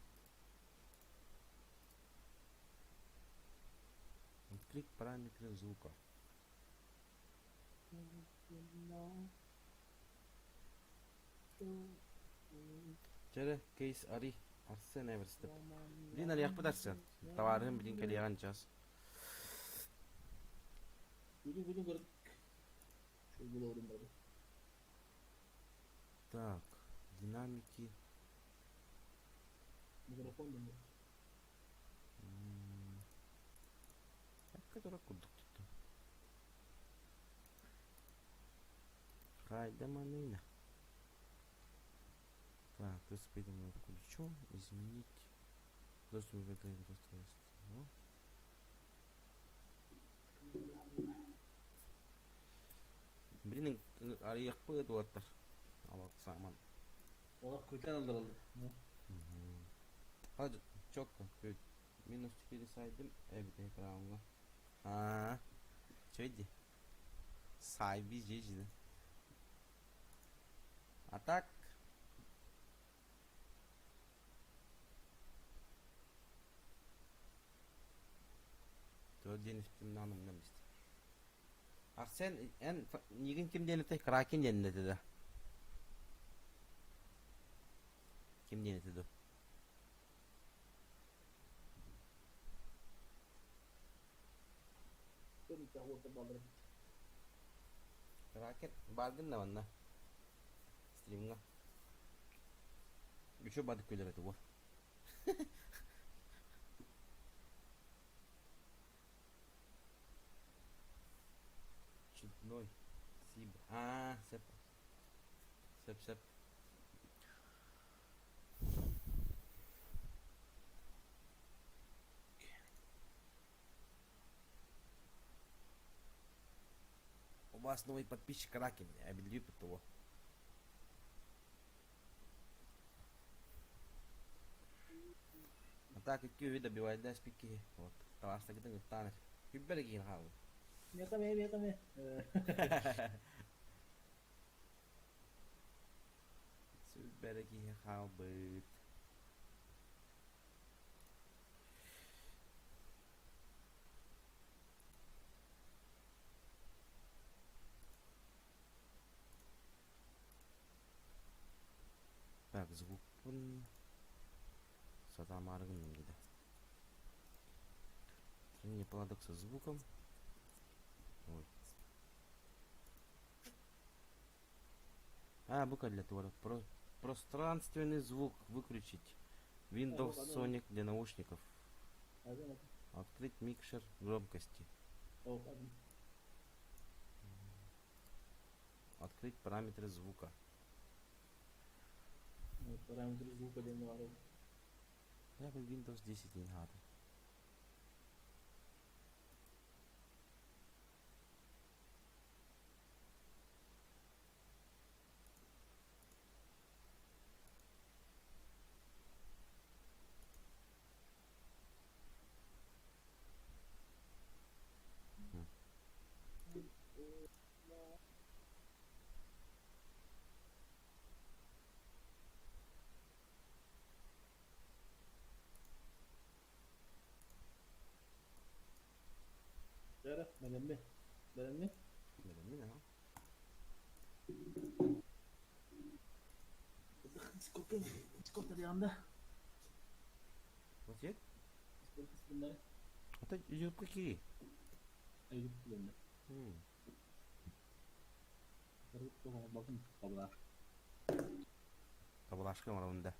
Клик параметры звука. Jere case ari arsen ever step. Din ari yak padarsan. Tawarım bilin kaliyan jas. Так, динамики. Который кудук-то. Хайда манына. Так, испытанное ключом. Изменить. Доступ в это устройство. Блин, ari yakpıt otar. Alak saman. Олар көтен алдырылды. Hadi çok kötü. Minus 4 saydım. Evet ekranımda. Ha. Şöyle. Sahibi cecidi. Atak. Dördüncü filmde anlamlamıştım. Ah sen en nigin kim denete Kraken denete de. Kim denete de? Kraken bargın da vanna. Stream'ga. Üçü badık köylere de bu. Чудной. Сиб. А, сеп. Сеп. У вас новый подписчик Ракен, я люблю того. А так как вида бивает да спики. Вот. Товар так это танет. Киберги хау. Мекаме. Sübergi halbert. Так, звук pun sama органом gitu. Не поводок со звуком. Вот. А, бука для того. Пространственный звук выключить. Windows Sonic для наушников. Открыть микшер громкости. Открыть параметры звука. Параметры звука для него. Я бы Windows 10 не надо. Jere, beğendin mi? Benim ne? Discord tadi anda. Вот есть? Discord sebenarnya. Это идет какие? Ayo sebenarnya. Terus tuh mau bakın kablar. Табылашка var onda.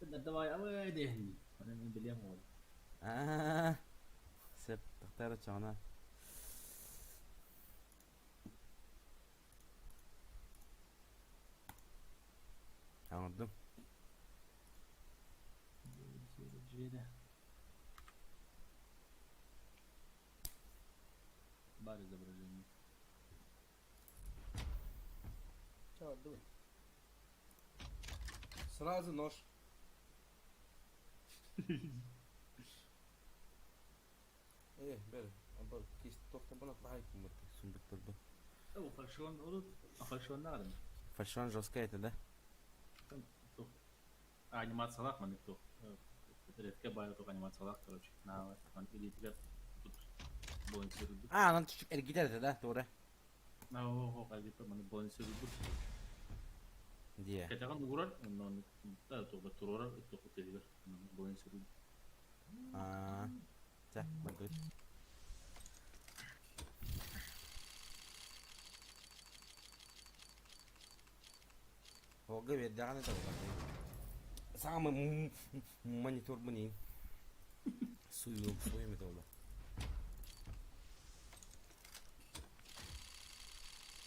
Benar tuh apa deh nih? Mana yang beli yang mau? А. Сеп, тахтара чана. Anladım. Jere. Бар изображение. Чё, дуй. Сразу нож. Бер, абар кист токта бана лайк мыты сундук турду. Oh, фальшон, olur. Фальшон надо. Фальшон жесткая это, да? Анимациялар мына то. Редке бай то анимациялар, короче. На, он идет тут бонус идет. А, она чуть-чуть эргитер это, да, тоже. На, о, как это мына бонус идет. Diye. Katakan uğrar, ondan da toba turar, toku teliver. Boyun sürüyor. Aa. Cak bakalım. Hoga verdiğine de bakalım. Sama monitör bu ne? Suyu mu da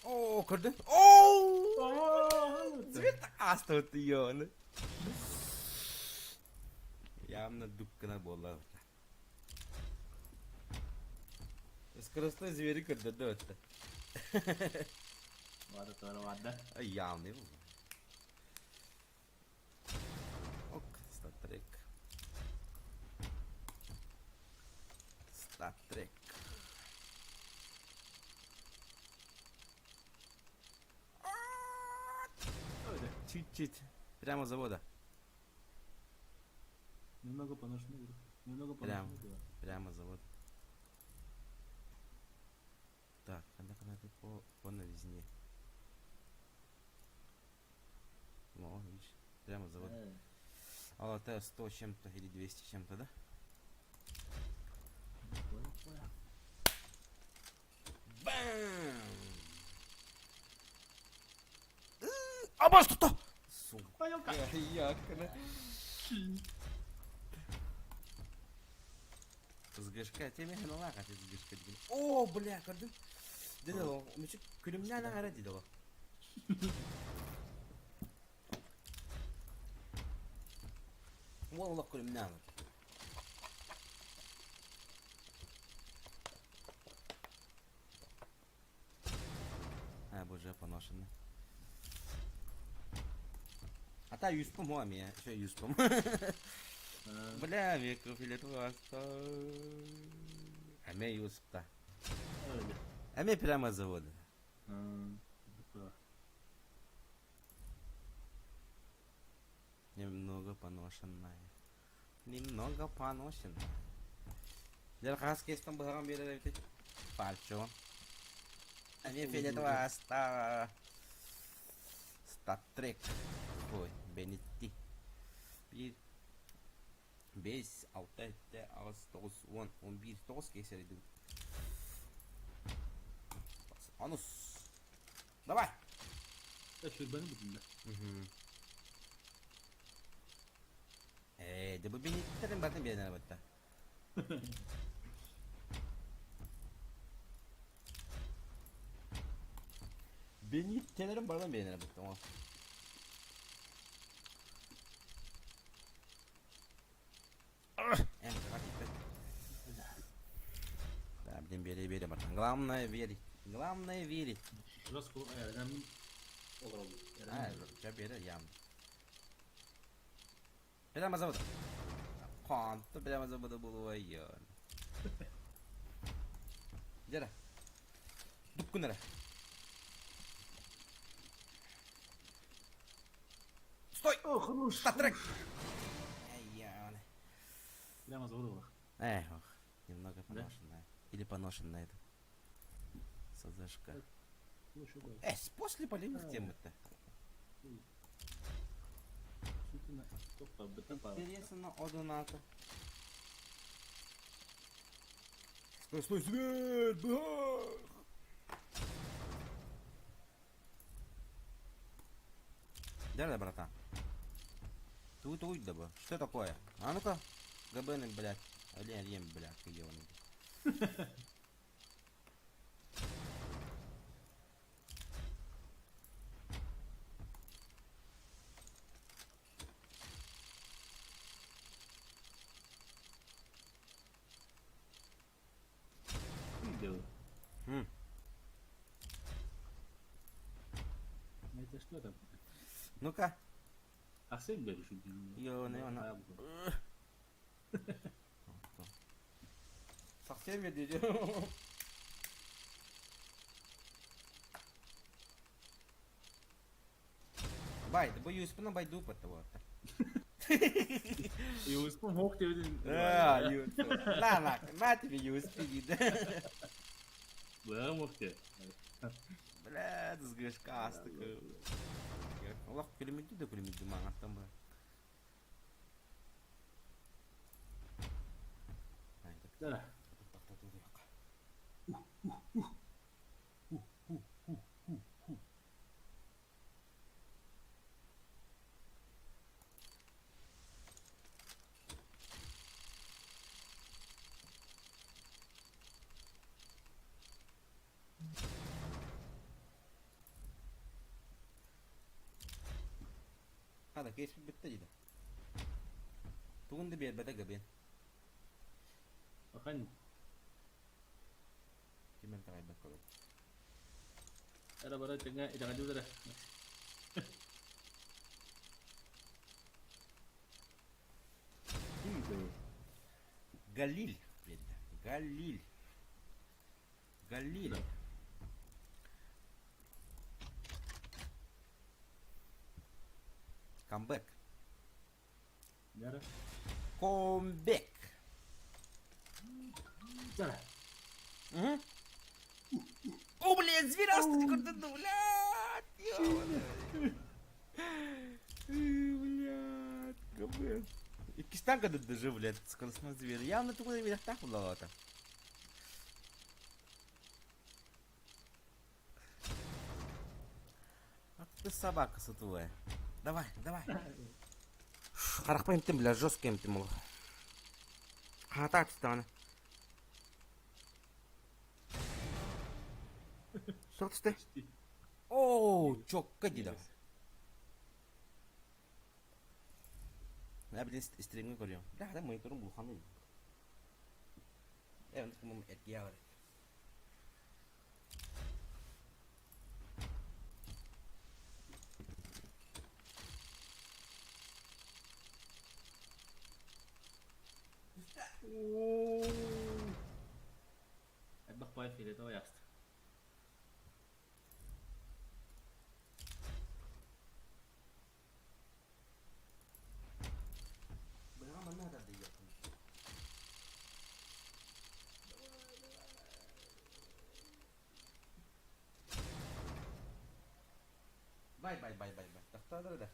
Oh, kırdı. Oh! Света аста от ёны. Явно дуккана была. Скоростной звери кырды да өтті. Vardı. Явный был. Ок, статрек. Статрек. Чуть-чуть. Прямо с завода. Немного поношено. Немного Прямо. поношено. Прямо с завода. Так, когда ты по новизне. Ну, видишь, прямо с завода. А это 100 чем-то или 200 чем-то, да? Бам! А бас тут! Сука. Якорь. Сгышка, тебе не лака, ты сгышка. О, бля, карды. Дедо, мучик күлүмнү ана кара дедо. Wallah күлүмнү ана. А, боже, поношенный. А та юспом о меня, еще юспом. Бля, веков или просто. А меня юспта. Öyle. А меня прямо с завода. Немного поношенная. Немного поношенная. Дел хас кестом бахам бере дайте. Пальчо. А мне фиолетовая Статрек. Ой, Бенетти. 5, 6, 7, 8, 9, 10, 11, 9 keser edin. Anus. Давай. Ya şurbanı mı dinle? De bu Benetti'lerin bakın bir yerine baktı. Benetti'lerin bakın bir yerine baktı ama. Да, блин, бери, братан. Главное верить. Главное верить. Biraz kolu önemli olur. А, я бери, явно. Прямо завода. Ханты прямо завода было воен. Дера. Дуккунера. Стой! Статрек! Ян. Прямо завода var. Ох, немного поношенная. Или поношенная это. СЗшка. Bu şu da. После полевых тем-то. Sütüne. Çok da biten para. Интересно, одинаково. Стой, свет! Бах! Да, братан. Ты уйди, да, что такое? А ну-ка, ГБН, блядь. Олень, блядь, ебаный. Video. Хм. Это что там? Ну-ка. А sen beri şu gün. Yo, она. Совсем медведь. Бай, да боюсь, байду по того. Юспом hok dedin. На тебе USB, да. Bırak hok de. Бля, с грешка такой. Allah kulimidi de kulimidi mangattan bak. Dah. هذا كيف بالتجدة تقول ده بيت بدأ قبل Makanya كمان تعب بكرة ada baru tengah jangan juga dah. قليل قليل قليل come back Dah. come back Dah. о блин зверь остался куда блядь блядь капец и кистанка даже блядь скоростной зверь явно туда видишь так было это ах ты собака сутулая давай давай харахпа имтим бля жесткий имтим ол хата тустаны Что ты? О, çok gidiyor. Ne bileyim streaming görüyorum. Daha da monitörüm bulhamıyor. Evet, kumum etkiye var. Bak bay fili to yast. Bye bye bye bye bye. Tahtada da.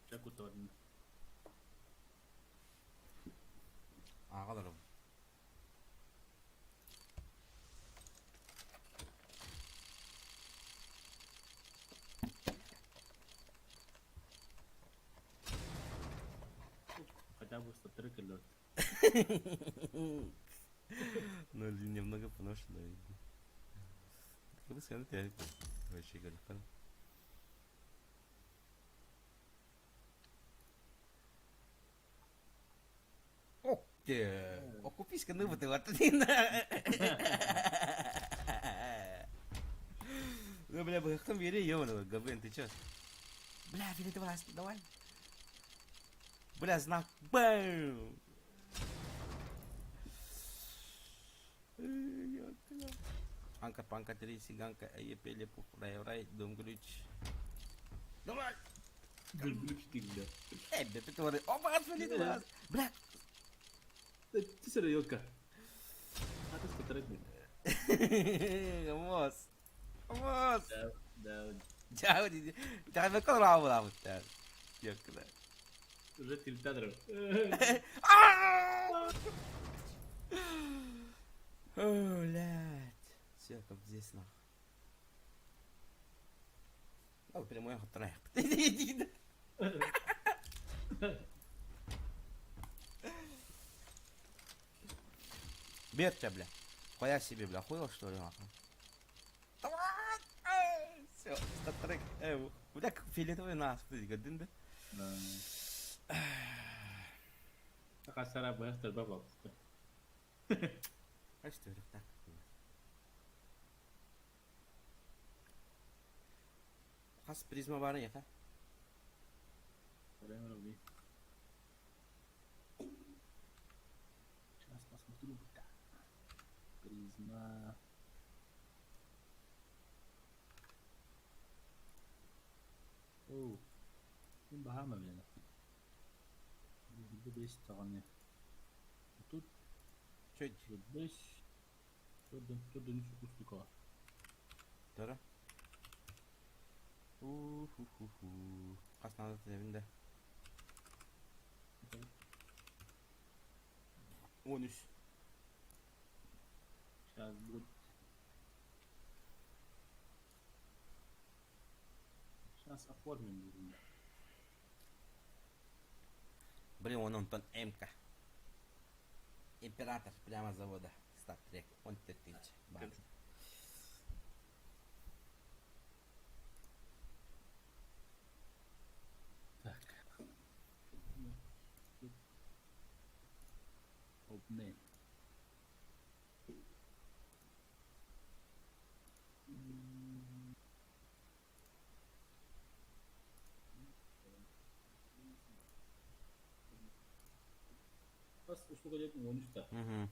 Saya kuton. Ağlarım. Хотя бы 103 кило. Ну, немного поношло. Как бы сказать, я вообще говорю. Окупись ка ныбы ты вот один. Ну, бля, бы кто бери, ёбаного, Габен, ты чё? Бля, бери, давай. Бля, знак, бэм! Angka-pangka dari si gangka ayo pele puk rai dom ключ. Давай! Gülgülük tinggal. Betul tu ada. Oh, banget sekali tu, Mas. Bla. Itu sudah yoga. Atas tertarik nih. Vamos. Vamos. Daun. Jauh di. Jangan kau rawu lah, betul. Ya kena. Udah tilta terus. Oh, lad. Все, как здесь нах. Oh, прямой ход трек. Бед тебя, бля. Хуя себе, бля. Хуел, что ли, нахуй? Все, статрек. Бля, как фиолетовый нас. Ты гадин, да? Kasar apa terbabak. А что это так? Khas Prisma var ya kan? Ada yang lebih. Jelas pas dulu buka. Призма. Оу. Kim bahama bile. Bu 5 tane. Тут Чуть. 5. Тут дönüş üstlük var. Тора. Уху-ху-ху. Қасынан evinde. 13. Сейчас будет. Сейчас оформим будем. Блин, он тон МК. Император прямо с завода. Star Trek. Он 3000 бат. Так. Обмен. Бас услуга dedim 13'te. Угу.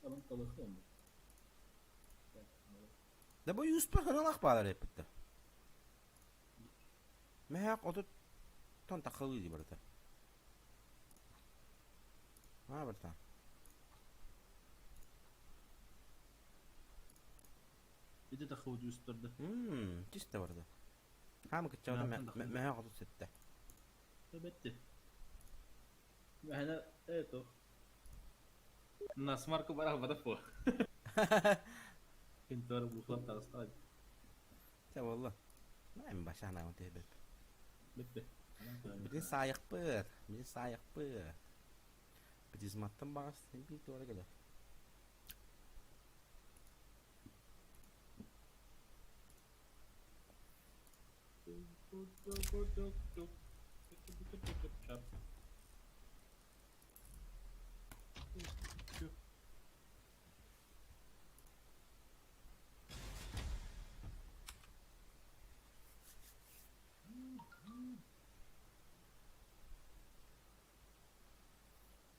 Adam kalırsa mı? Да бу юспа ханалах баалар еппитте. Мэхак отут тон тахылы ди барта. Барта. Bir de takıvdı üstlerde. Чисто барда. Хам кычауда мэхак отут сетте. Bitti. Hani evet o. Nasmarka barang pada po. Pintar bukan taras tadi. Sen والله. ما ام باشانا وانت بيت. Bitti. Bitin sayak pır. Bitin sayak pır. Bitin smattım bağız. Sen bir doğru gelir.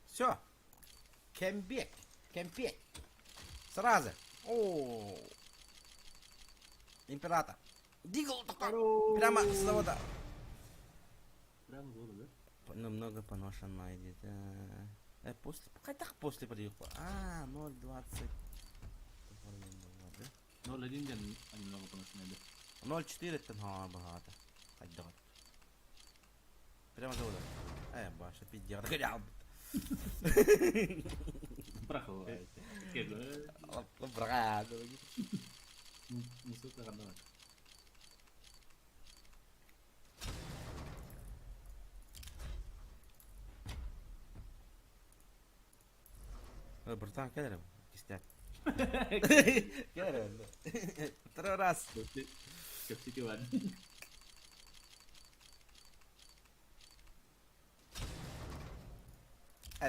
Все. Кембек. Кемпек. Сразу. О. Император. Дигл такой. Прямо с завода. Прямо было, да? Много поношенная где-то. После. Как после приехал? 0.20. 0.1 dan ani много поношенная, да? 0.4 тенга багато. Хайдот. Прямо с завода. Баша, пиздец. Горял. Прохладно. Брат. Musuh karena Братан, кедерем. Кистят. Кедерем. Второй раз. köfte kiwan.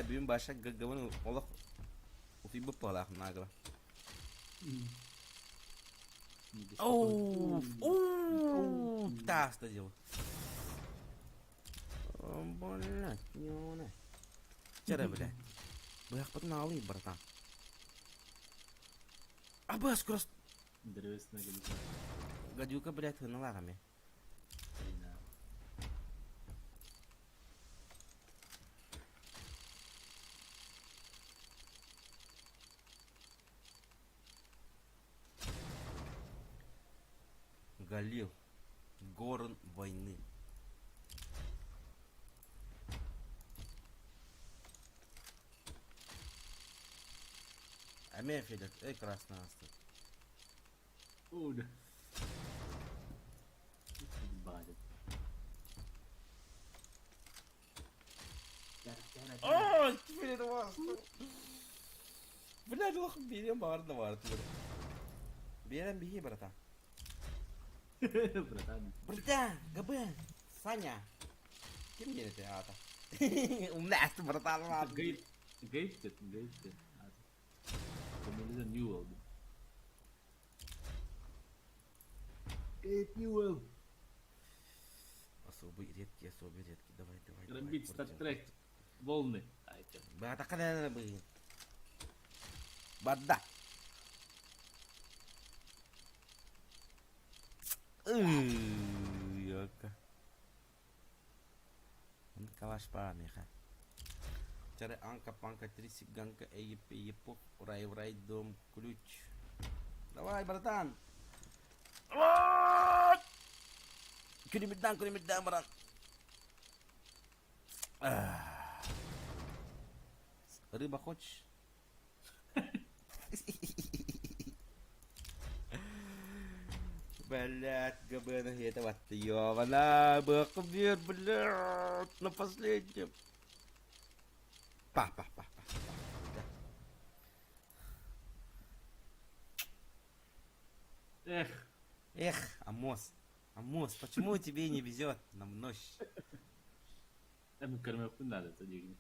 Büyün başa gaggavanı olak. Ufi bu palak nagra. Оу, та стадил. Блять, не. Вчера, блядь. Бэх поднали, братан. Абы скорость. Древесная гадюка. Гадюка, блядь, налагами. Галил. Горн войны. Амефилет, красная осталась. Udah. Banyak. Ой, теперь это вас. Блядь, лох, берем барды варды. Берем беги, братан. Братан. Братан, ГБ, Саня. Кем мне это ата? У нас братан, ладно. Гейптед. Фамилия Ньюэлл. Гейт Ньюэлл. Особый редкий. Давай. Рамбит, Стартрек. Волны. Айтем. Бата кадана быйын. Бадда. Яка. Он калаш памеха. Cara angka pangka trisik gangka eyip urai dom ключ. Давай, братан. Куди-меддан, брат. Рыба хочешь? Блять, ГБН, это вот ёбана, бакбир, блять, на последнем. Па. Эх, Амос, почему тебе не везет на ночь? أنا كلمة يكون هذا صديقي.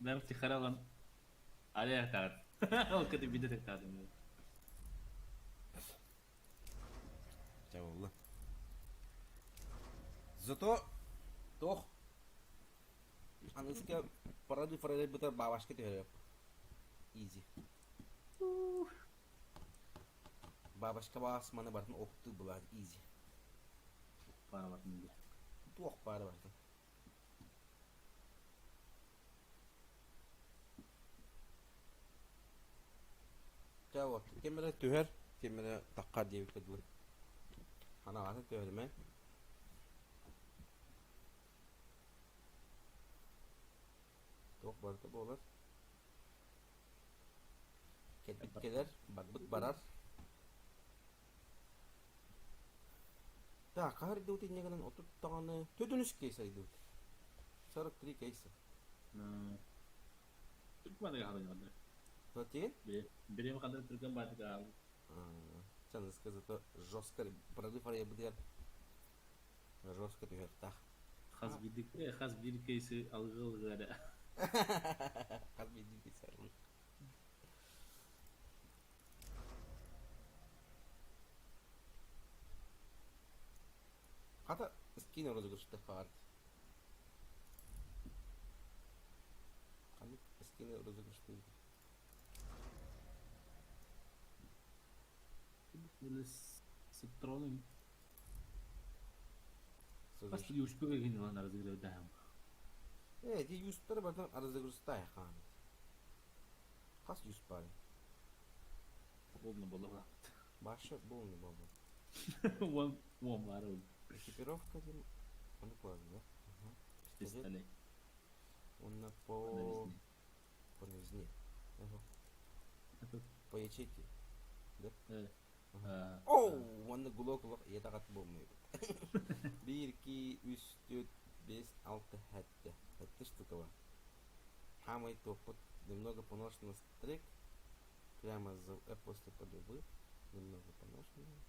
ده افتخارا عليها تعرف. هو كاتب بداية تعرف. Чавулла. Зато тох аныске параду фарады бутар бабашка тёреп. Изи. Бабашка бас мана бартын окту булар изи. Пара var mı? Тох пара бартын. Чаво, кемере төхөр, кемере такка деп кедил. Ана аты төхөрмөн. Тох барты болар. Кетип келер, барбыт барар. Так, kahar идут негенен отуп таганы төтүнүш кейсе идут. 43 кейсе. Türkmen de kalıyor orada. Зачем? Benim kadar Türkmen batı kalıyor. Сейчас зато жестко продыв я буду жестко төхөр так. Has bir keysi algıl gada. Хас биди кейсе. Хата скин розыгрышта карт. Ханы скин розыгрышта. Böyle sıtronun. Pas yuşku egin lan razıgırıyor dağım. Ди юстар бартан розыгрышта хан. Хас юспар. Olma bola. Башы болны болду. Вон var oğlum. Экипировка дем. Он класс, да? Пистолет. Он Навесни. по новизне. Ага. По ячейке. Evet. Оу, оны гулок ятагат болмойт. 1, 2, 3, 4, 5, 6 хәтте. Хәтте штука бар. Хамай топот немного поношенный стрик. Прямо за после подобы. Немного поношенный.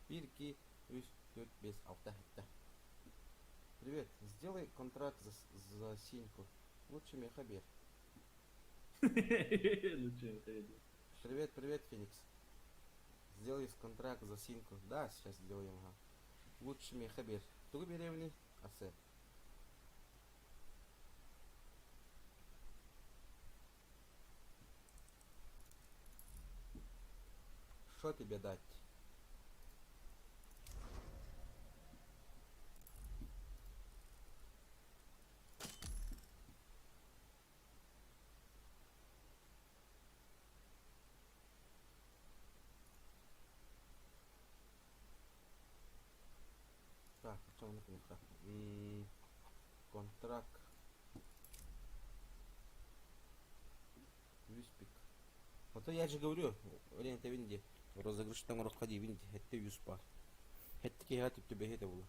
1, 2, 3, 4, 5, 6 хәтте. Привет, сделай контракт за синьку. Лучше мехабер. Лучше это. Привет, Феникс. Сделай контракт за синьку. Да, сейчас сделаем. Ага. Лучше мехабер. Тугу беревни, асе. Что тебе дать? Так, что у нас контракт. Виспик. Вот я же говорю, время это винди. Розыгрыш там расходи винди. Это юспа. Это кига тип тебе это было.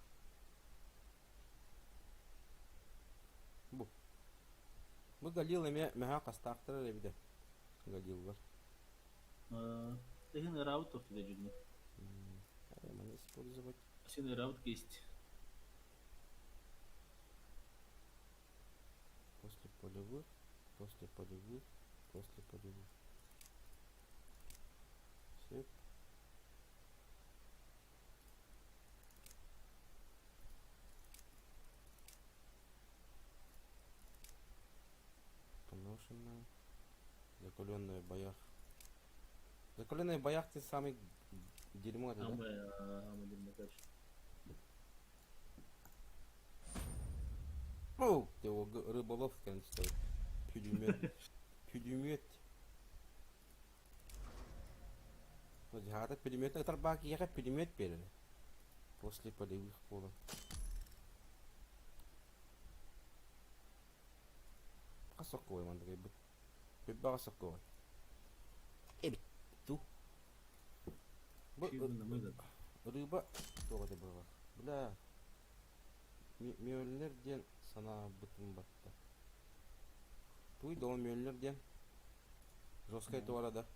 Бу. Мы галилы мега кастактыры ребята. Галилы. Ehин раут of the judgment. Можно использовать. Син раут есть. После полевых. Все. Закаленный боях. Закаленный боях ты самый дерьмо это, Ama да? ya, ama dilime karşı. Оу! Его рыболов, конечно, стоит. Пулемет. Пулемет. Вот жада пулемет, это баки, я как пулемет перед. После полевых полов. Посоковый, man, такой бы. Беба соковый. Эбит, ту. Şey bununla mı da? Рыба тоғыды было. Бля. Мөллерден сана бытым батты. Туй да мөллерден. Жесткая туарада.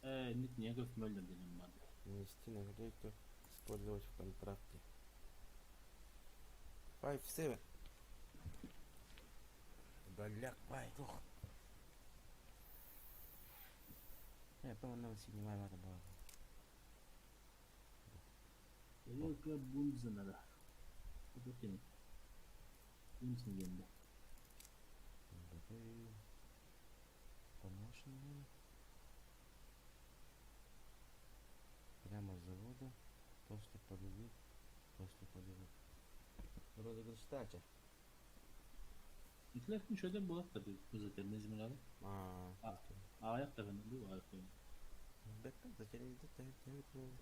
Nit niye göf möller dedim ben. Нанести наклейку. Использовать в контракте. 5-7. Голяк, пай, тух. По-моему, снимаем это было. Yok ya bunzına da. Bu da senin. Bunzın yerinde. Помощник. Прямо с завода. После полевых. После полевых. Розыгрыш дача. İtler gün şöyle bu hafta bir zaten ne zaman abi? А, Ayak da ben bu ayak da. Бэкэнд зачем не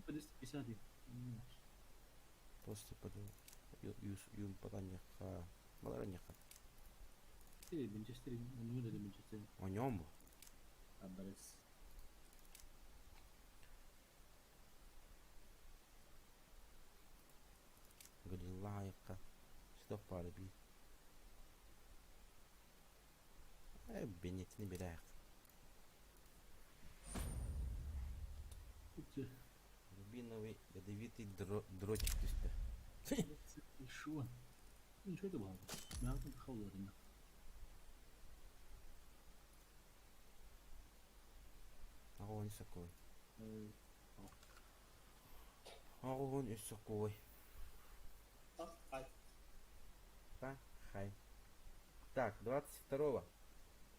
Polis писати. после полевых. Юн поданьяха. Малараньяха. Manchester'in onu da Manchester'in О нем был. haberes. Галилайка. Что парби. Бенетini bir ayak. Kutu. Рубиновый ядовитый дротик üstte. Şu an. Ben şöyle bağlı. Ben de kavlarım. Огонь сокой. Огонь и сокой. Хай. Так, 22-го.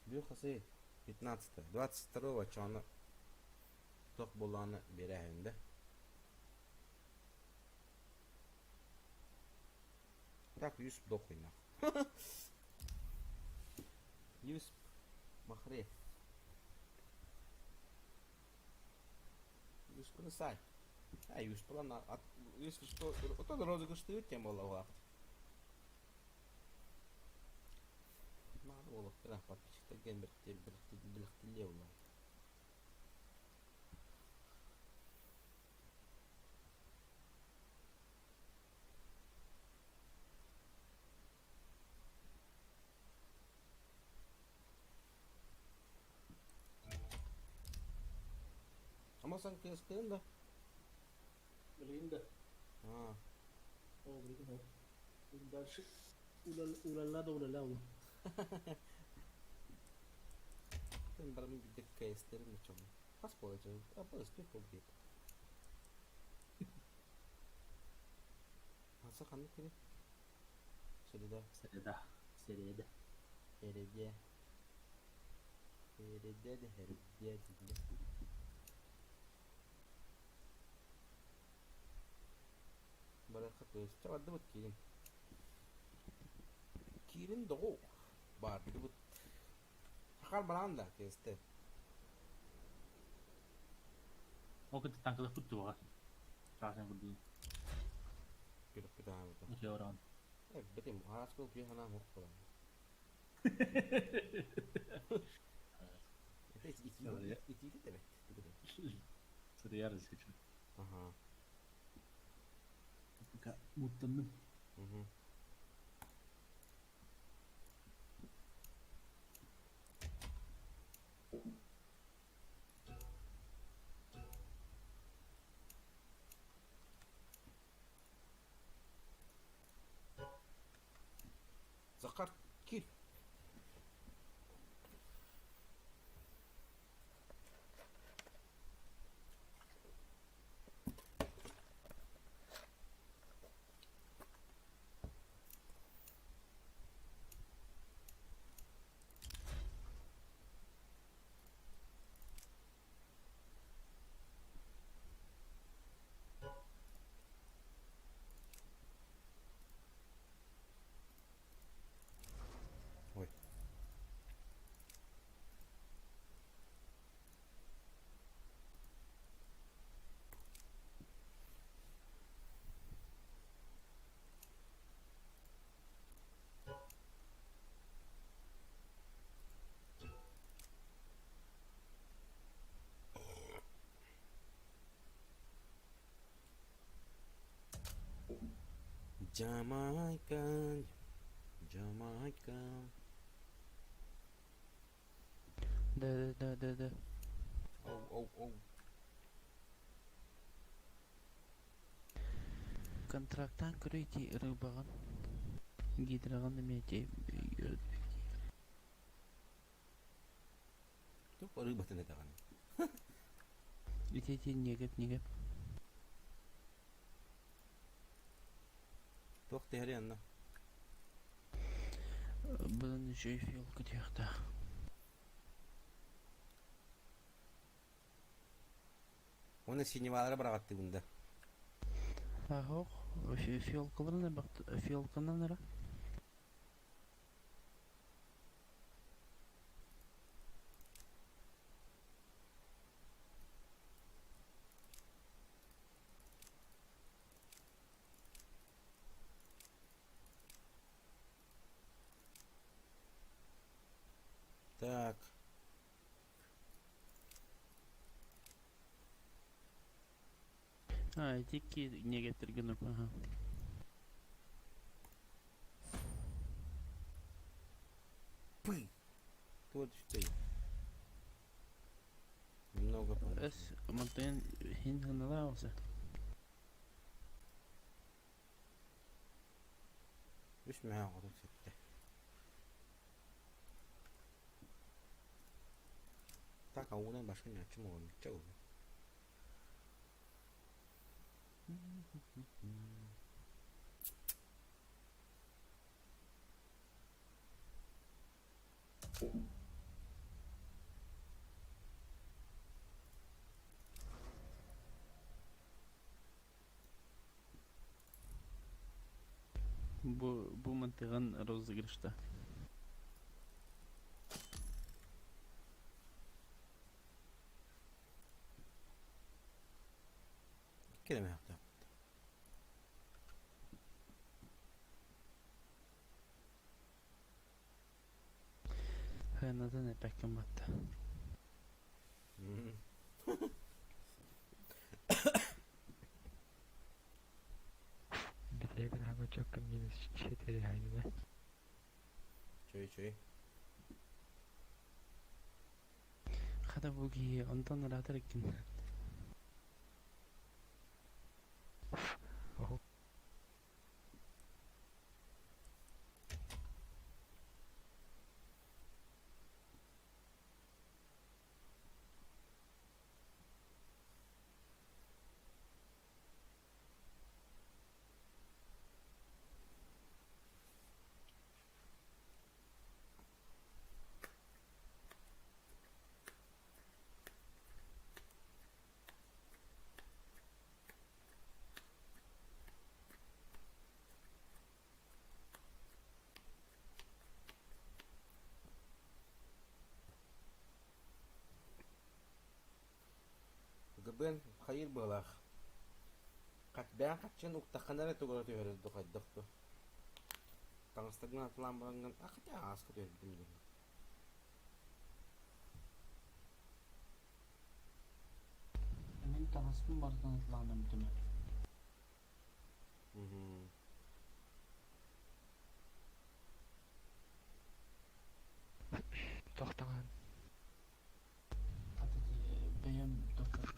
Бюхасы 15-го. 22-го чаны тоқ боланы берәйінде. Так, Юсуп дохуйна. Юсуп махре. Юсуп'unu say. Ha Yusuf'dan at. Yusuf'u o da rozguştu yokken Allah'a. Mağdur olup bir подписчикта ген birikti ulan. Ama sen kestin de. Bileyim de. Ha. O bileyim o. Dальше ulala da ulala ulan. Ben bana bir dakika isterim mi çabuk? Kas olacak. Yaparız bir problem. Nasıl kanı kiri? Şurada. Serida. Serida. Herediye. Herediye de herediye dedi. Bırakıp çağırdı bu kirin. Kirin doğu. Bağırdı bu. Sakal balan da kesti. O kadar tankada kutu var. Şahsen kutu. Bir daha burada. Bu şey oran. Evet benim haskıl bir hana hok falan. Evet iki demek. Sıra yarız geçiyor. Aha. Mutluyum. Hı hı. Zakar kill. Jamaica, Jamaica. Да. Оу. Контракттан көрейти рыбаган. Гидраган эмете. Тук рыбатын этаган. Итети негеп. Тук tehri yanına. Bunun şey fiyol kıtıyakta. Onu sinivalara bıraktı bunda. Ahok. Fiyol kılırına baktı. Fiyol kılırına. Так. Тики не getirgen upp. Aha. Пы. Тут что? Немного помощи. Ös montayan hin hınala olsa. Üç mü ha kutu sette. Tak avudan başka ne açım olur? Çok. Bu mantıgan rozıgrışta. Kelime yaptı. Hanadan epekkan battı. بداية عم تشكل من الشتاء هاي ده. Çöy. Hada bugi ondan rahatırken. أهو. Gıbın hayır bağlaq. Ben kaçın uktaqanara tuğra tüyörüz duqaydaqtu. Tangstagın atılan bağıngan akıta askı tüyörüz. Мен тағаспын бардан атылғаным дүмі. Тоқтаған. Бәйім доктор.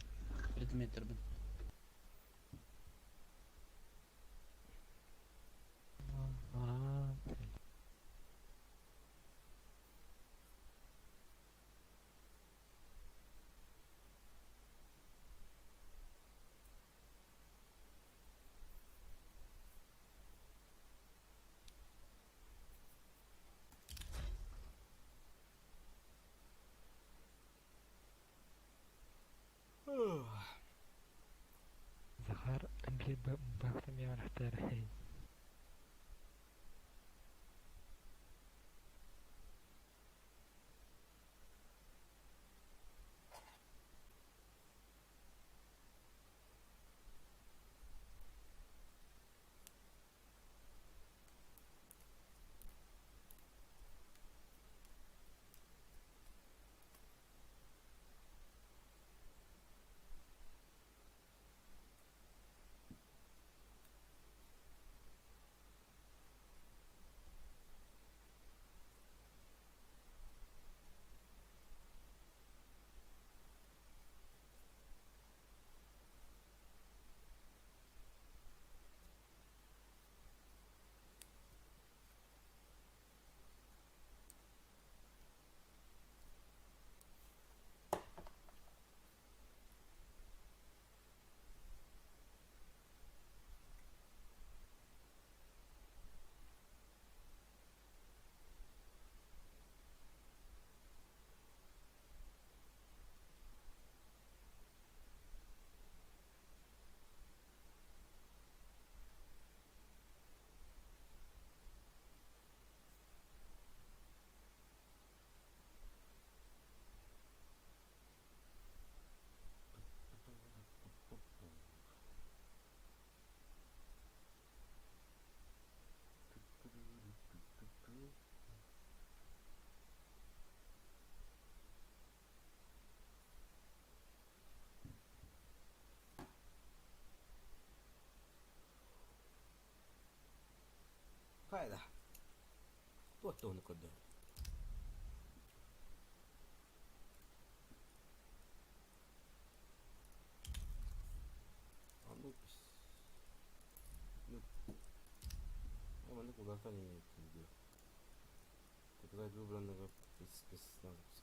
Предметербін. Захар أمشي بختم يا رحتة رحي. Hayda. Tuttu onu kodu. Anlık. Anlık uzakan iyi diyor. Когда выбранного списания.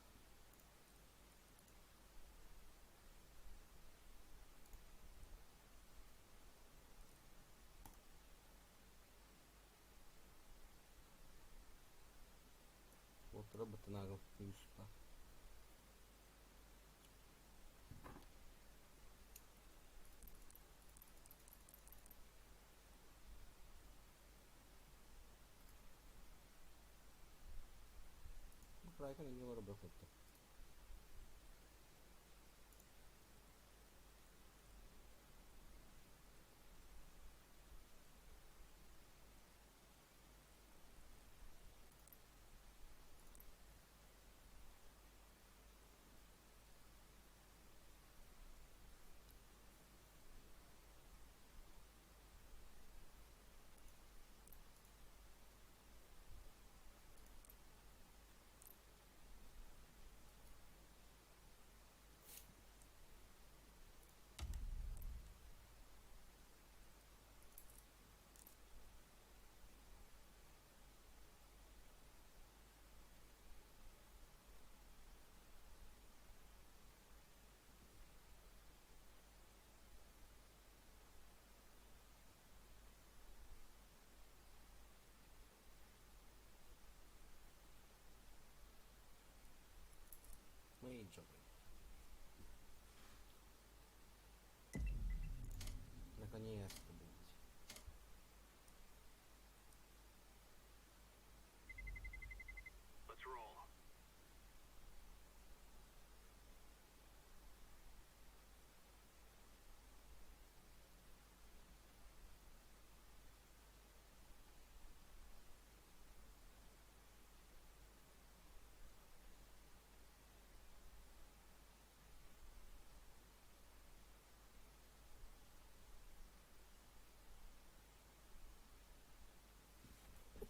Вот работа на Юсупа. Правильно, не работает. Major. Наконец-то, блядь. Let's roll.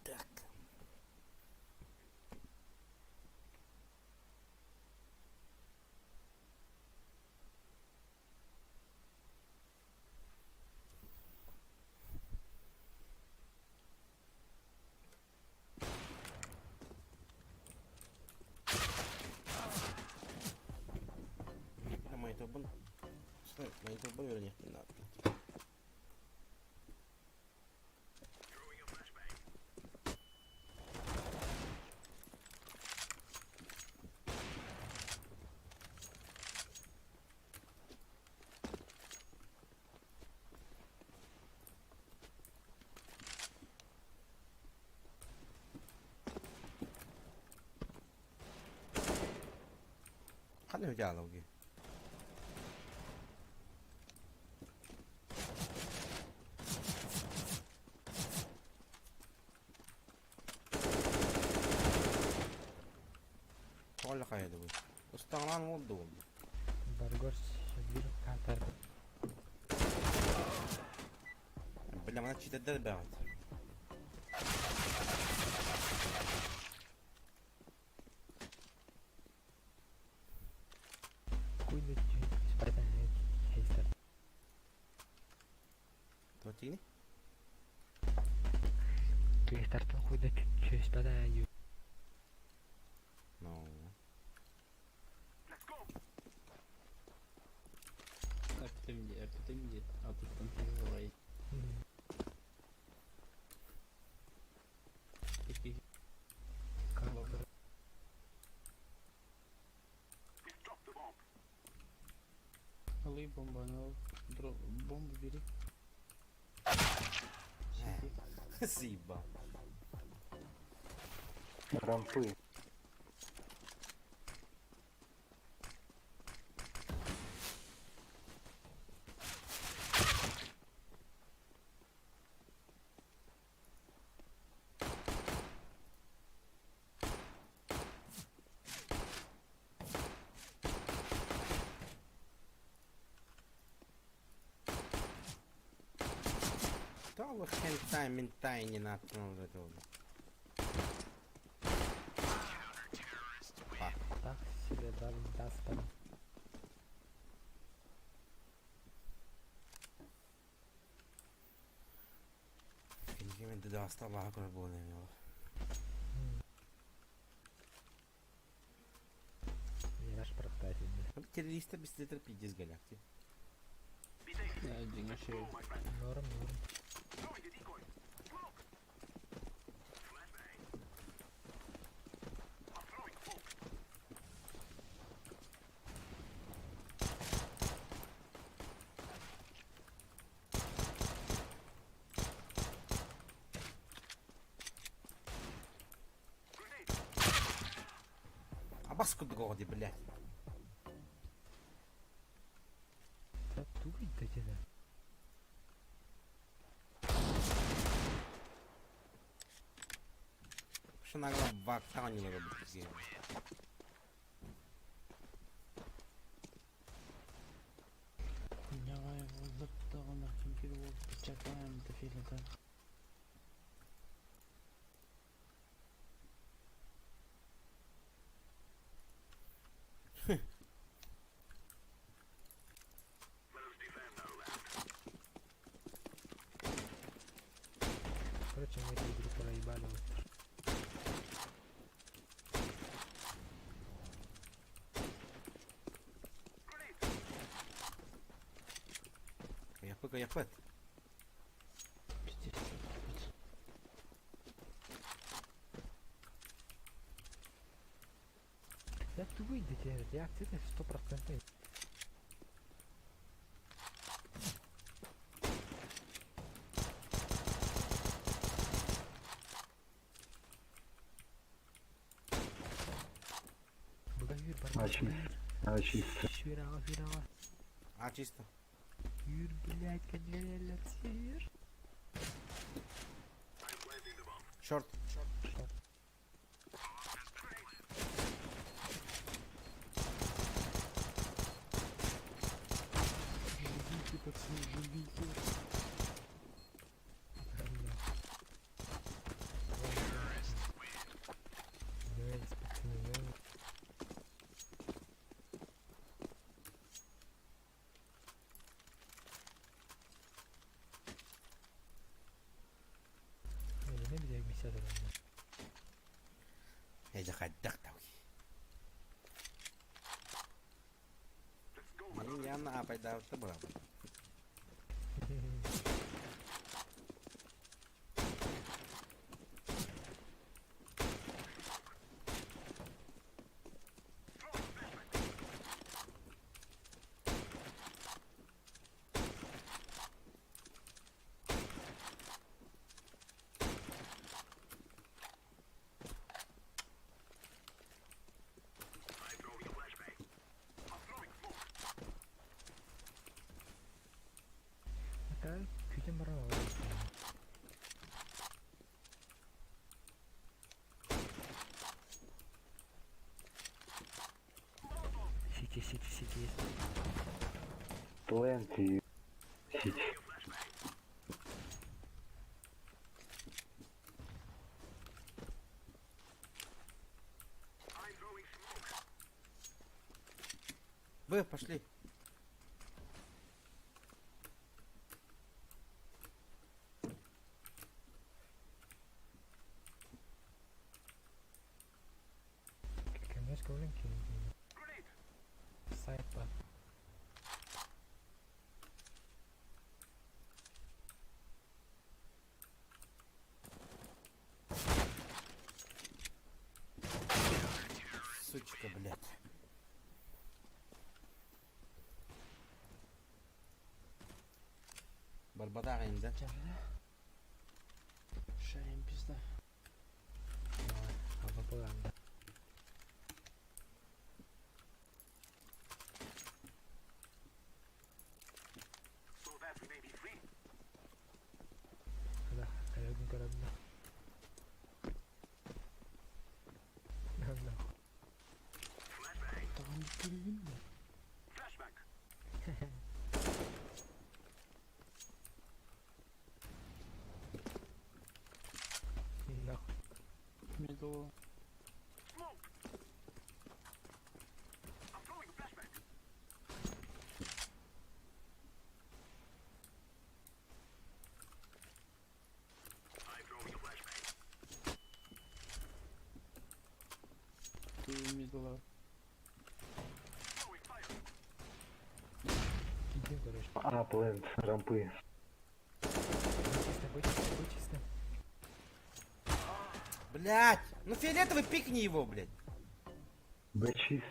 Так. Майтобын. Майтобын өрнектен атты. Throwing a flashbang. Hắn hơi già rồi kìa. ولا خايد ابوي استغلال موضوع برجر شبير كاتر بالله ما تشي تدل بعد كوينة سبايدر هيستر توتيني هيستر كوينة سبايدر يو نو Let's go. Öptüm atıştım sizi orayı. Peki كاتر We've dropped the bomb. alayım bombanı al. Bomba biri. Сиба Рампы. تعال hentai mentai nie na to to. Так себе дали даспан. Kim de hasta baha kadar bulanıyor. Яраш проктатинде. Террористы без терпи из галактики. Деньги шею. Норм. Throwing the decoy. Smoke. Flashbang. I'm throwing smoke. Grenade. Абас куда годи, блядь. Да туй да тебя. Что нагло вакта не робит. Давай вот да он нахрен перевод. Чекаем это филета. Короче, мы эту игру проебали. Yapıt. Пиздец. Да туй да тебя. Реакция 100%. Благовир, Очень. Фирава. А чисто. Юр, блядь, конвейер, сир. Шорт. Живите, пацаны, живите. Нравится, пацаны, нравится. Ne bileyim misal adamlar. Я заходак там. Я на пойдал то было. I'm throwing a flashbang. I'm throwing smoke. Такая küçük mara var. Сити. 20. I'm throwing smoke. Вы пошли. Конечно, golem ki. Grenade. Side var. Сучка, блядь. Барбада инде. Шаем пизда. Hava polanda. So that we may be free. Hadi ayağın kararında. Allah. Tamam bitirdin mi? Flashbang. Мидл. I'm throwing a flashbang. I'm throwing a flashbang. Two middle out. Throwing fire. Іди, до речі. А, плент, рампи. Вичисни. Блять! Ну фиолетовый пикни его, блять. Б6.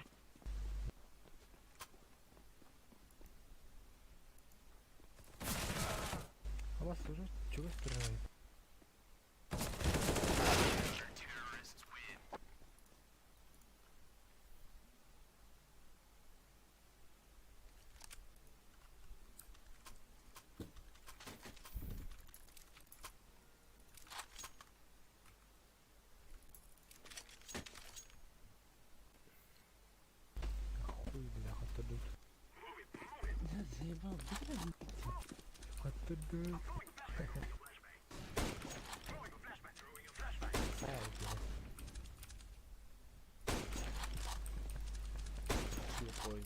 А вас уже чого стріляють? Хуй, бляха, тут. Я заебал, блядь. А тут. Слепой.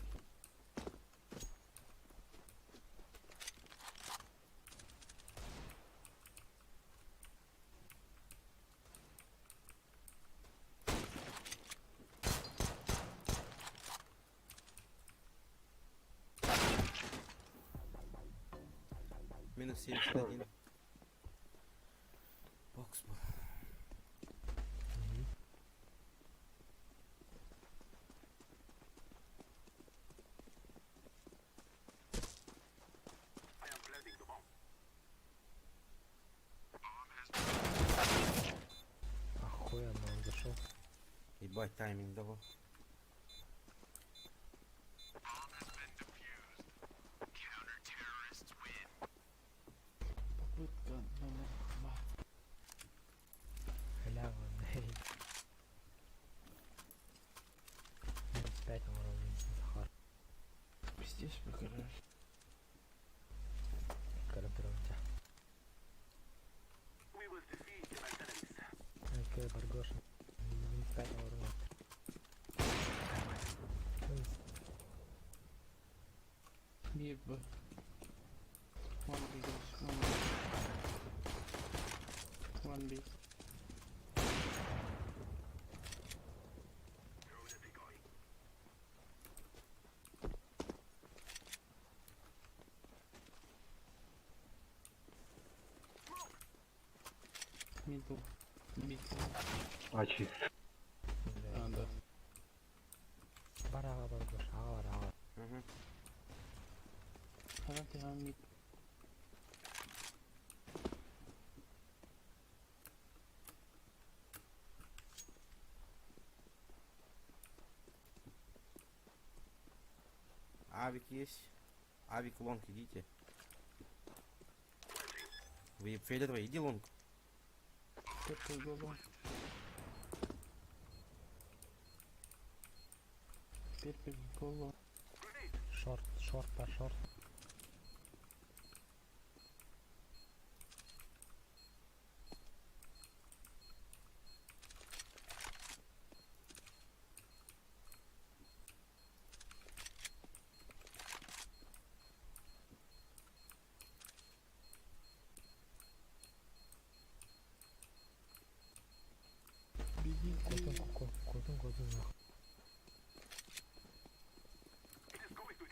Минус 71. Бокс был. I am planting the bomb. Охуенно, он зашел. Ебать, тайминг дало. Попытка номер 2. Халява, ней. Минус 5 на уровне Захар. Пиздец, покажешь. Гарантирую тебя. We will defeat the enemies. Окей, Баргоша. Минус 5 на уровне. Мид бы. One B guys, one B. Throw the decoy. Мидл. Мид. А, чист. А, да. Барага, Баргоша, ага. Угу. Харати мид. Авик есть. Авик лонг, идите. Вы фиолетовый, иди лонг. Пеппер голова. Пеппер голова. Шорт, по шорт. Беги, Котун, нахуй.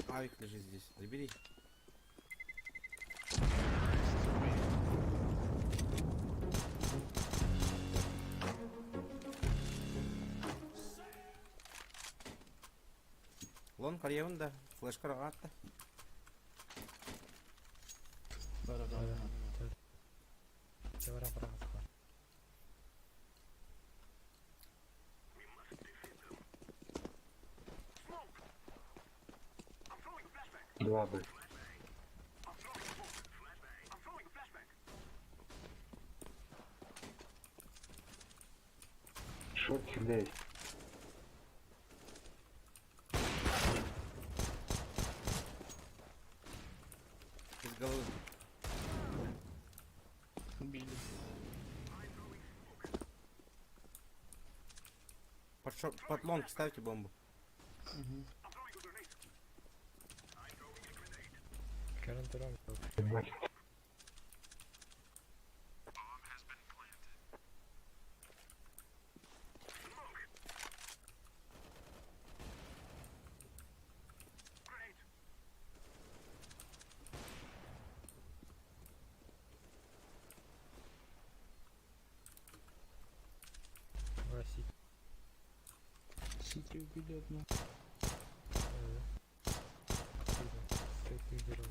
Авик лежит здесь. Забери. Лонг карьерында. Флешка атты. Барага. Все, Захар. Два Б. Шорт блядь. Без головы. Убили. Под лонг ставьте бомбу. Current run. Ебать. Васик. Сити убили одну. Стоит лидером.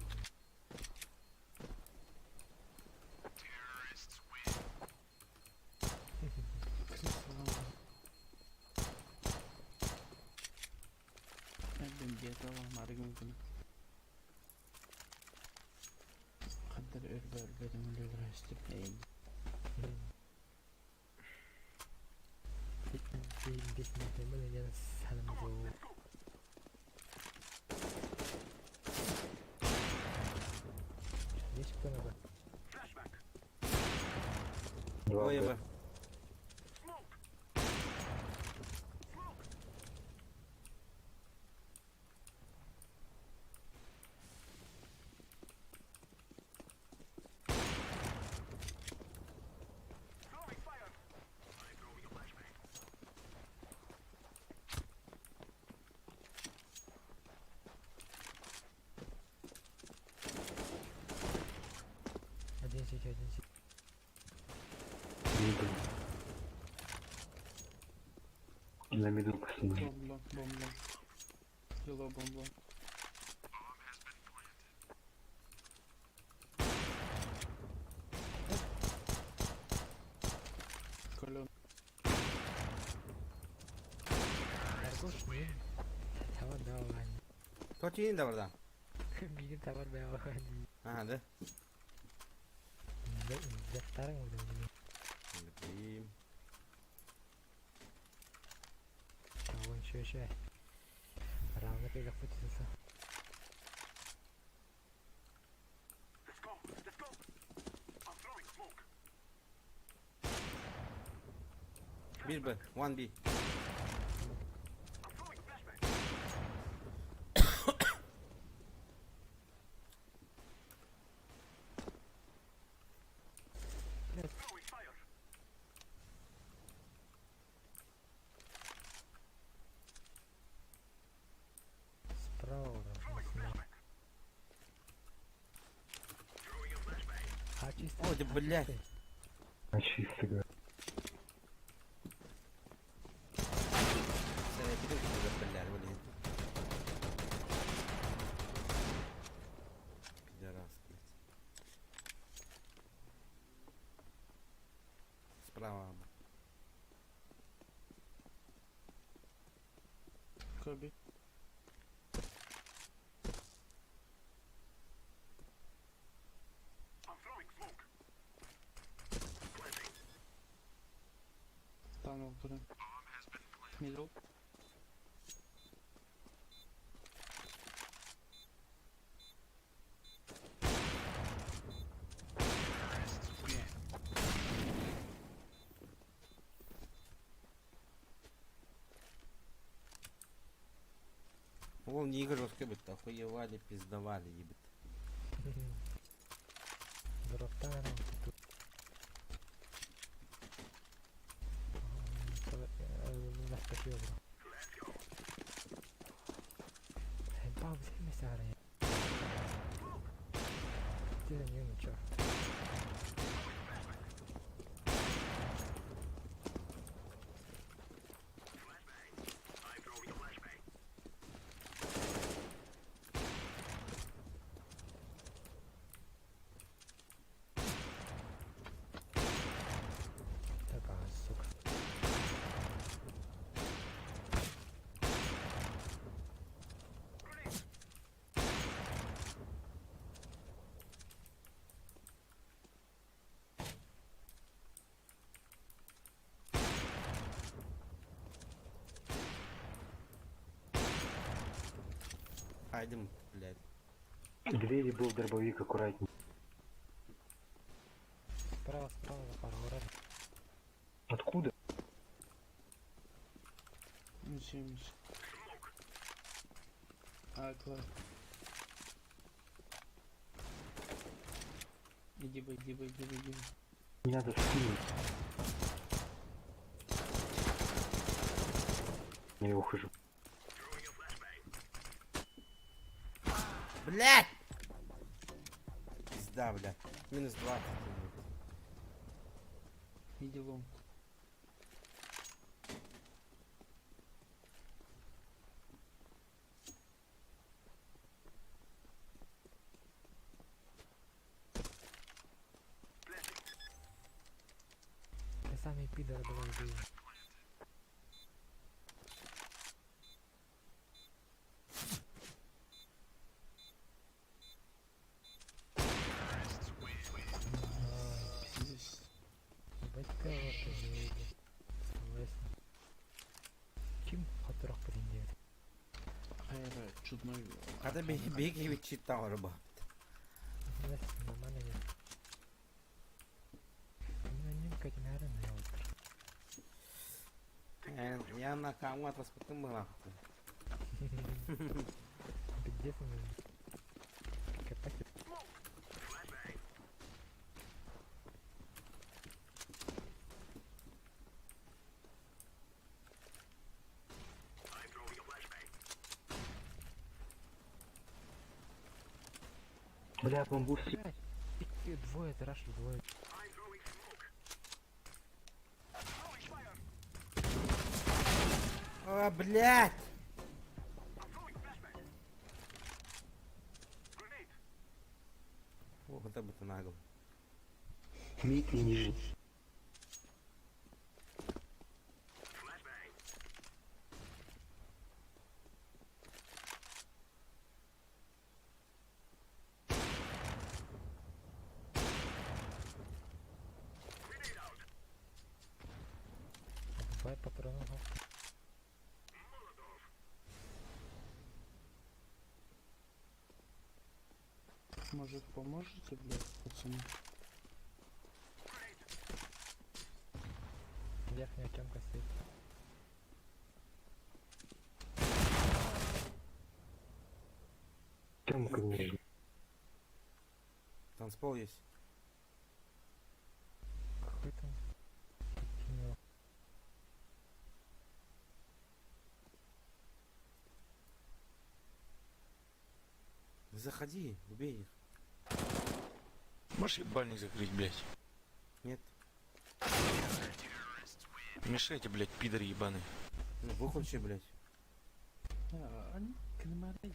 Ben diye tamam argım bunu. Kadar benim ölüyor işte. Bitmedi yine sanımız o. Есть кто-то? Двое Б. Один сити, один сити. Мидл. На мидл посмотри. Бомба. Взяла бомба. Колен. Аргуш не. Товар давай. Точи de buradan. Bizim tavır be hadi. Aha de. Zeptarın orada. Bakayım. Tamam şey. Ravna pega futisa. Let's go. Let's go. I'm throwing smoke. Bir B. One B. I'm throwing flashbang. Throwing fire. Справа уже. А чисто. Ой, да блядь. Очист игра. Sevebilirim bu zappeller böyle. Пидорас, блядь. Справа. Коби. I'm throwing smoke. Tunnel turun. Middle. Вон не игры быть, охуевали, пиздовали, ебать. Дроптан тут. Наскочил, бро. Баб, займи сарай. Ты за нее ничего. I'm throwing a flashbang. Такая, сука. Хайдем, блядь. В двери был дробовик, аккуратней. Справа, пара, вроде. Откуда? Минус 70. А, класс. Иди бы, иди бы, иди бы, иди бы. Не надо скинуть. Я ухожу. Блять! Пизда, блядь. Минус 20. Иди лом. Ты сами пидоры, давай убей. Пиздец. Ебать ты вот уже. Согласен. Kim hatırak birinci. Hayır, чудной. Когда беги ведь читал рыба. Согласен, нормально нет. Ну, не как наверное, вот. Я на кому отраспотым был нахуй. Пиздец, копать. Бля, бамбус. Блядь, двое, зарашили, двое. А, блять! О, вот это бы ты нагло. Мид и ниже. Два патрона. Может, поможете, блядь, пацаны? Верхняя темка стоит. Темка ниже. Танцпол есть. Какой там? Кино. Заходи, убей их. Можешь ебальник закрыть, блядь? Нет. Мешайте, блядь, пидор ебаный. Ну, выключи, блядь. Они к нам они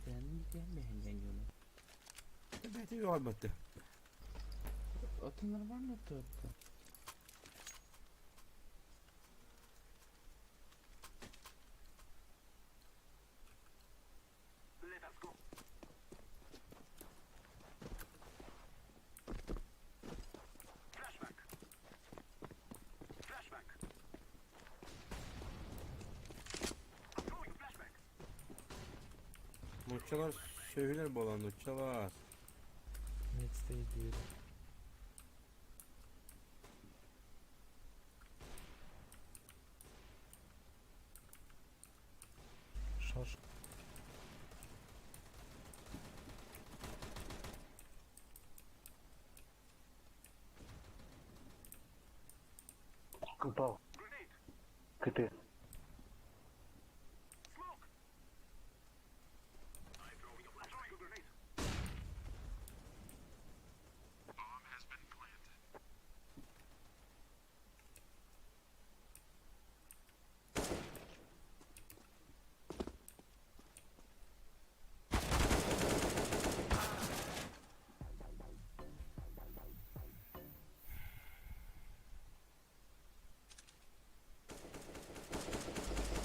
не. Блядь, ты ёбать-то. А ты нормально то? Uçalar söyler bu alanda uçalar. Мид стоит дверь. Шош. Упал. КТ.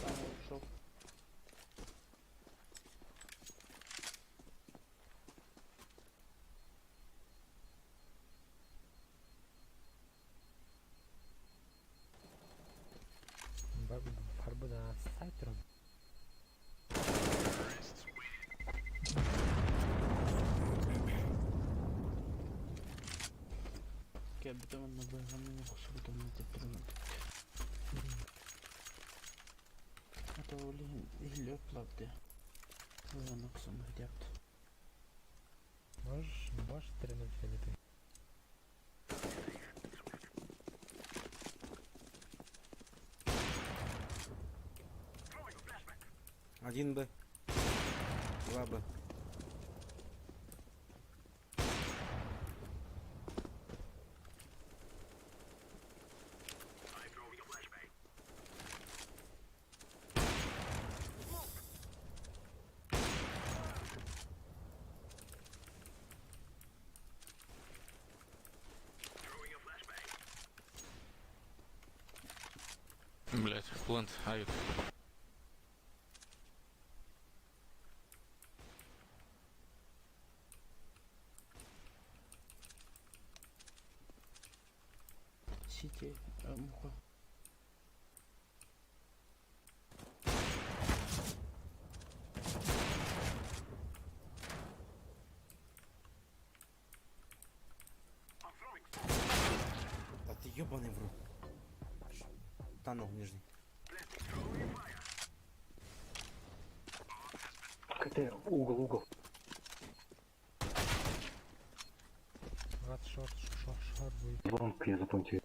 Там ушел. Farbu da сайт робить. Я бы там на бэгэме не хочу, там не тепленко. Olin ilioppilapti. Luonnoksum hidäpt. Можешь стрельнуть или ты? Один Б. Два Б. Блять, плант, авик. Сити, муха. Да ты ёбаный в рот. Танок нижний. КТ, угол. Гад, шорт будет. Лонг я запомнил.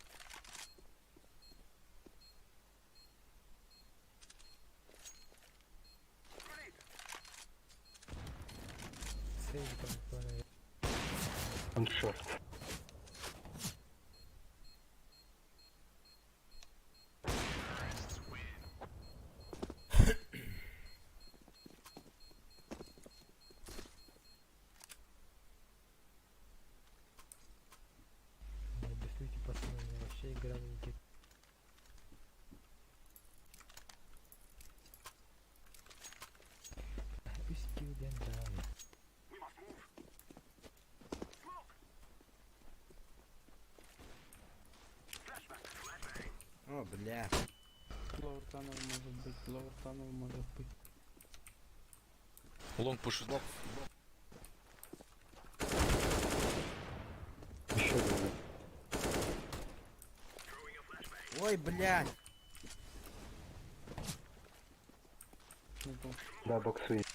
Сейв там понял. Он шорт. Не объясните, пацаны, мне вообще игра не идет. Пусть килден дали. О, бля. Лоур танул может быть. Лонг пушит. Еще один. Ой, блядь. Не помню. Да, боксует.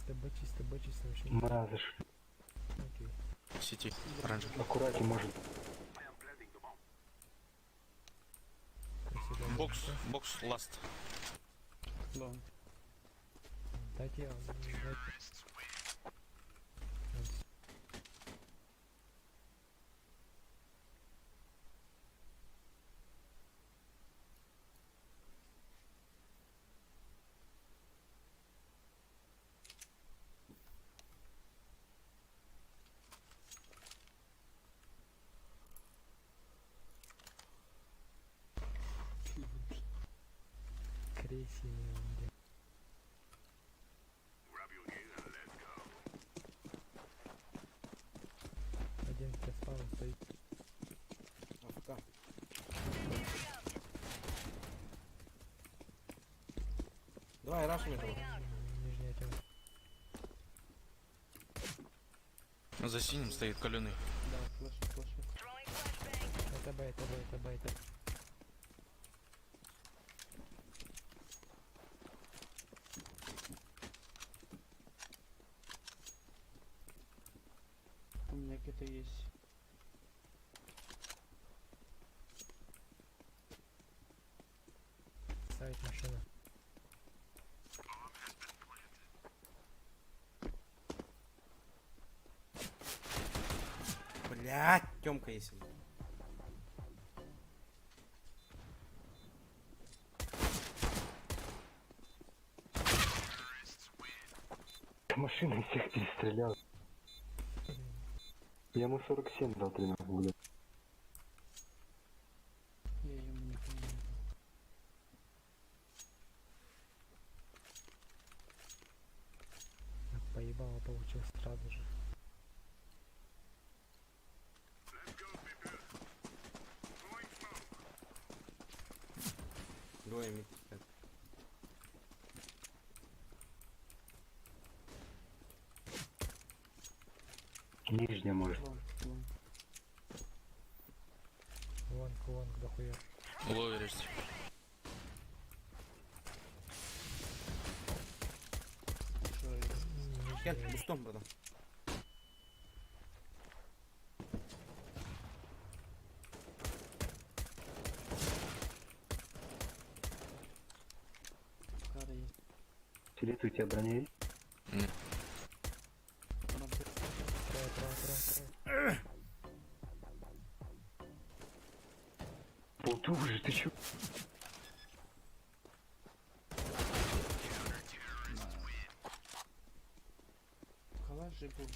Б чисто, вообще не Мразыш. окей. Сети. Оранжевый. Аккуратнее может. Красиво. Бокс, ласт. Лонг. Дайте. Красиво. Один спаун стоит. АФК. Давай, рашим этого. Нижняя тема. За синим стоит каленый. Да, флеш. Throwing flashbang. Это Б. У меня где-то есть. Сайт машина. Блядь, Тёмка есть. Машина из всех перестрелял. Я ему 47 дал 13 блядь. Я ему не помню. Поебало получил сразу же. Двое мид. Нижняя может. Лонг, дохуя. Ловер есть. Gel buston buradan. Кара есть. Селит, у тебя броня есть? Полтух же, ты чё? Калаш же был.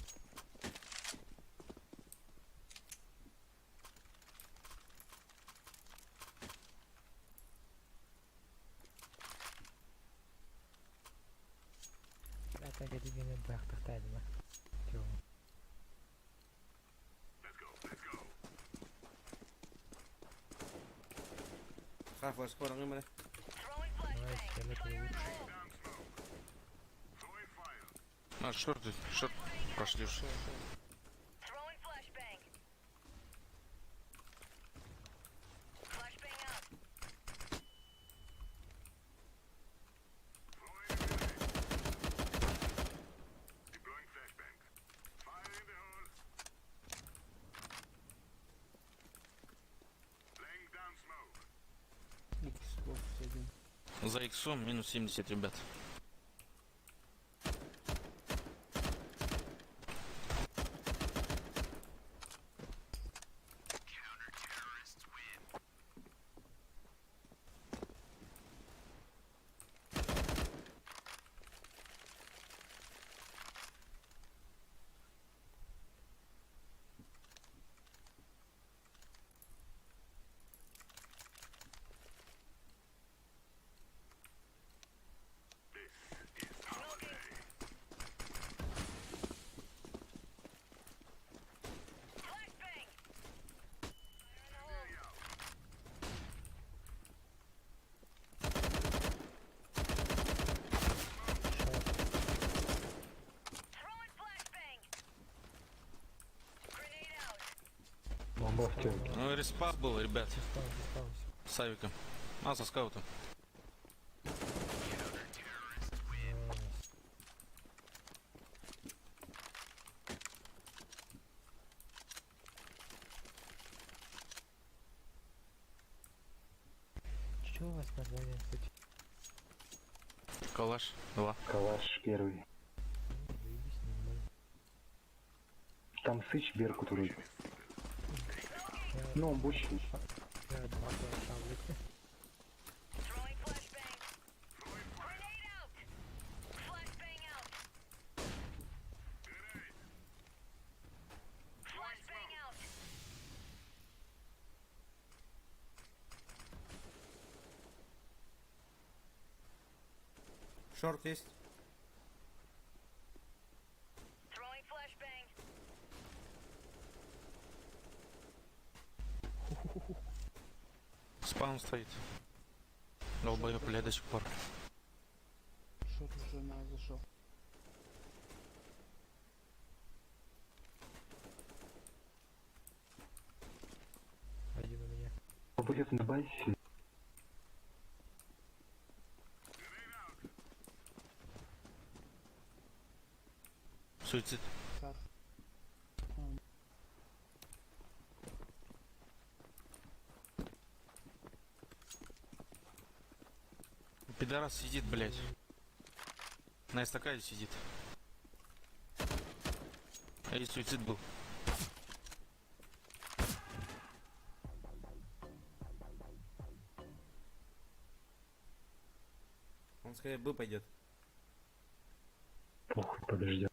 Ataga degani baxtiqdaydimi? Yo'q. Ga voor scoren nu maar. Throwing flashbang. Nice, А, шорт прошлешь. Throwing flashbang. Flashbang out. Deploying flashbang. Fire in the hole. Laying down smoke. Xbox один. За иксом минус 70, ребят. Flashbang. Throwing flashbang. Grenade out. Бомба в тёмке. Ну, респас был, ребят. Дистанс. С авиком. А, со скаутом. Что у вас название, кстати? Калаш 2. Калаш первый. Заебись, нормально. Там Сыч Беркут вроде. Ну, он больше. Я два калаша влетел. Throwing flashbang. Grenade out. Flashbang out. Flashbang out. Short есть. Throwing flashbang. Спаун стоит. Долбоёб, блядь, до сих пор. Шот уже на зашел. Один у меня. Будет на базе. Суицид. Кар. Пидорас сидит, блядь. На эстакаде сидит. А и суицид был. Он скорее Б пойдет. Похуй, подожди.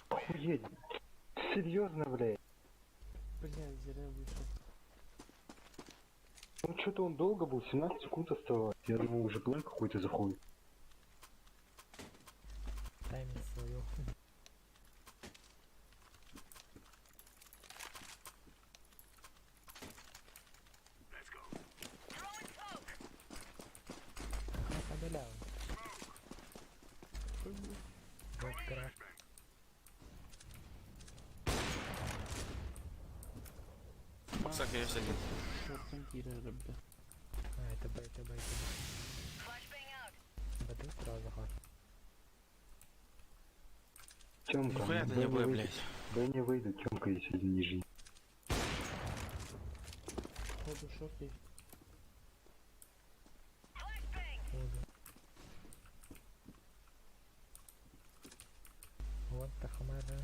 Охуеть. Серьезно, блядь? Бля, зря вышел. Ну что-то он долго был, 17 секунд оставалось. Я думал, уже план какой-то заходит. Тайминг свою. Вот гараж. Боксах я все один. Шортом тире, ребят. А, это Б, это Б, это Б. Flashbang out. Б сразу Захар. Тёмка, Нихуя ты Б не Б, выйдет. блядь. Б не выйдет, Тёмка есть один нижний. Ходу шорты. Flashbang. Ходу. Вот Тахамара.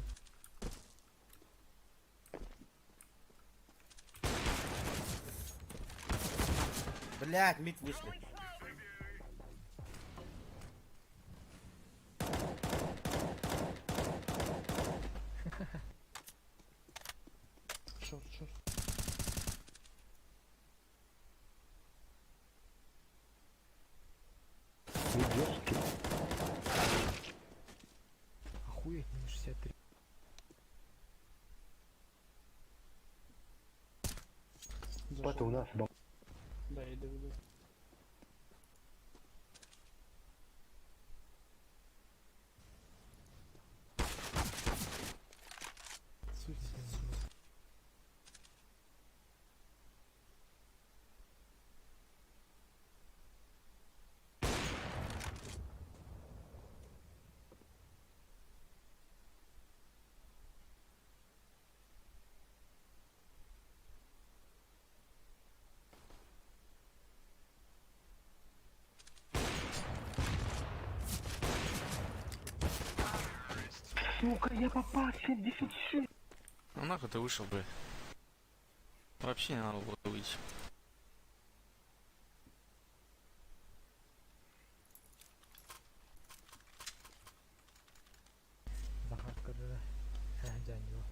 Блять, мид вышли. Throwing smoke. Шорт, шорт. Медвежки. Охуеть, минус 63. Это у нас бомба. Да, иду, иду. Суть. Сука, я попал 76. Ну нахуй ты вышел, блядь. Вообще не надо было выйти. Захар, скажи. Дянь его.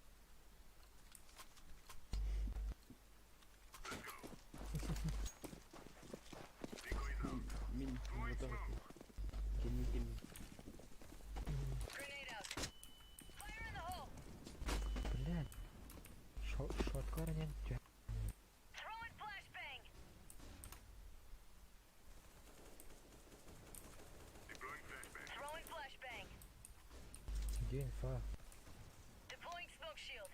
Мин, вот так. Кини, кини. Grenade out. Fire in the hole. Блядь. Шоткар нет. Throwing flashbang. Throwing flashbang. Где инфа? Deploying smoke shield.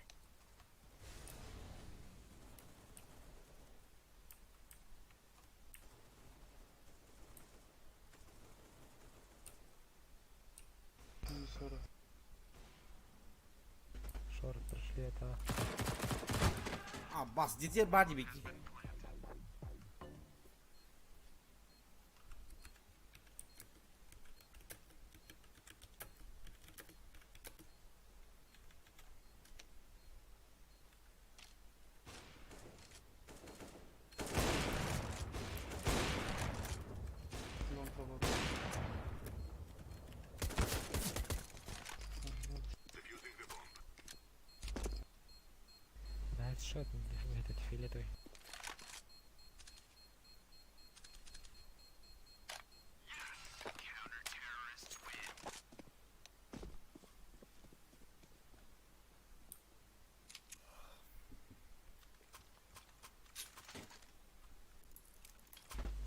Минус 40. Шорт прошли это. А, бас, детей бади беги. Лон пробовал. Найс шот, этот фиолетовый.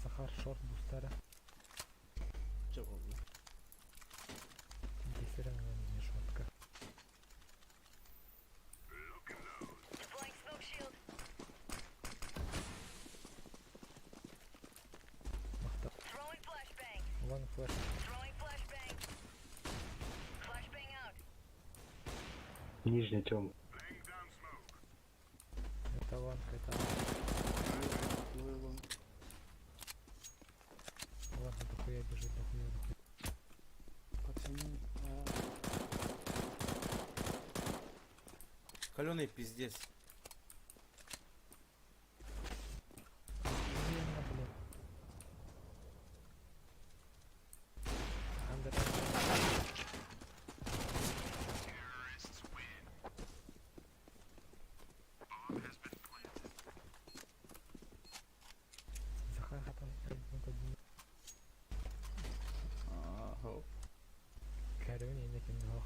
Захар, шорт, бустера. Чего? Дифферент, не шортка. Deploying smoke shield. Махта. Throwing flashbang. Вон флеш. Throwing flashbang. Flashbang out. Нижний, Тём. Это лонг, это Твой лон. лонг, дохуя бежит, дохуя. Пацаны, Каленый пиздец. Охуенно, блин. Андер. Захар хатан поднимет. хоп. Кәрүн инде кем жоқ.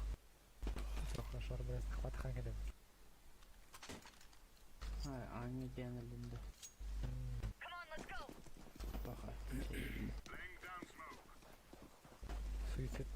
Трохи шар biraz хватхан кедем. Ай, Аня диян элинде. Come on, let's go. Баха. Суицид.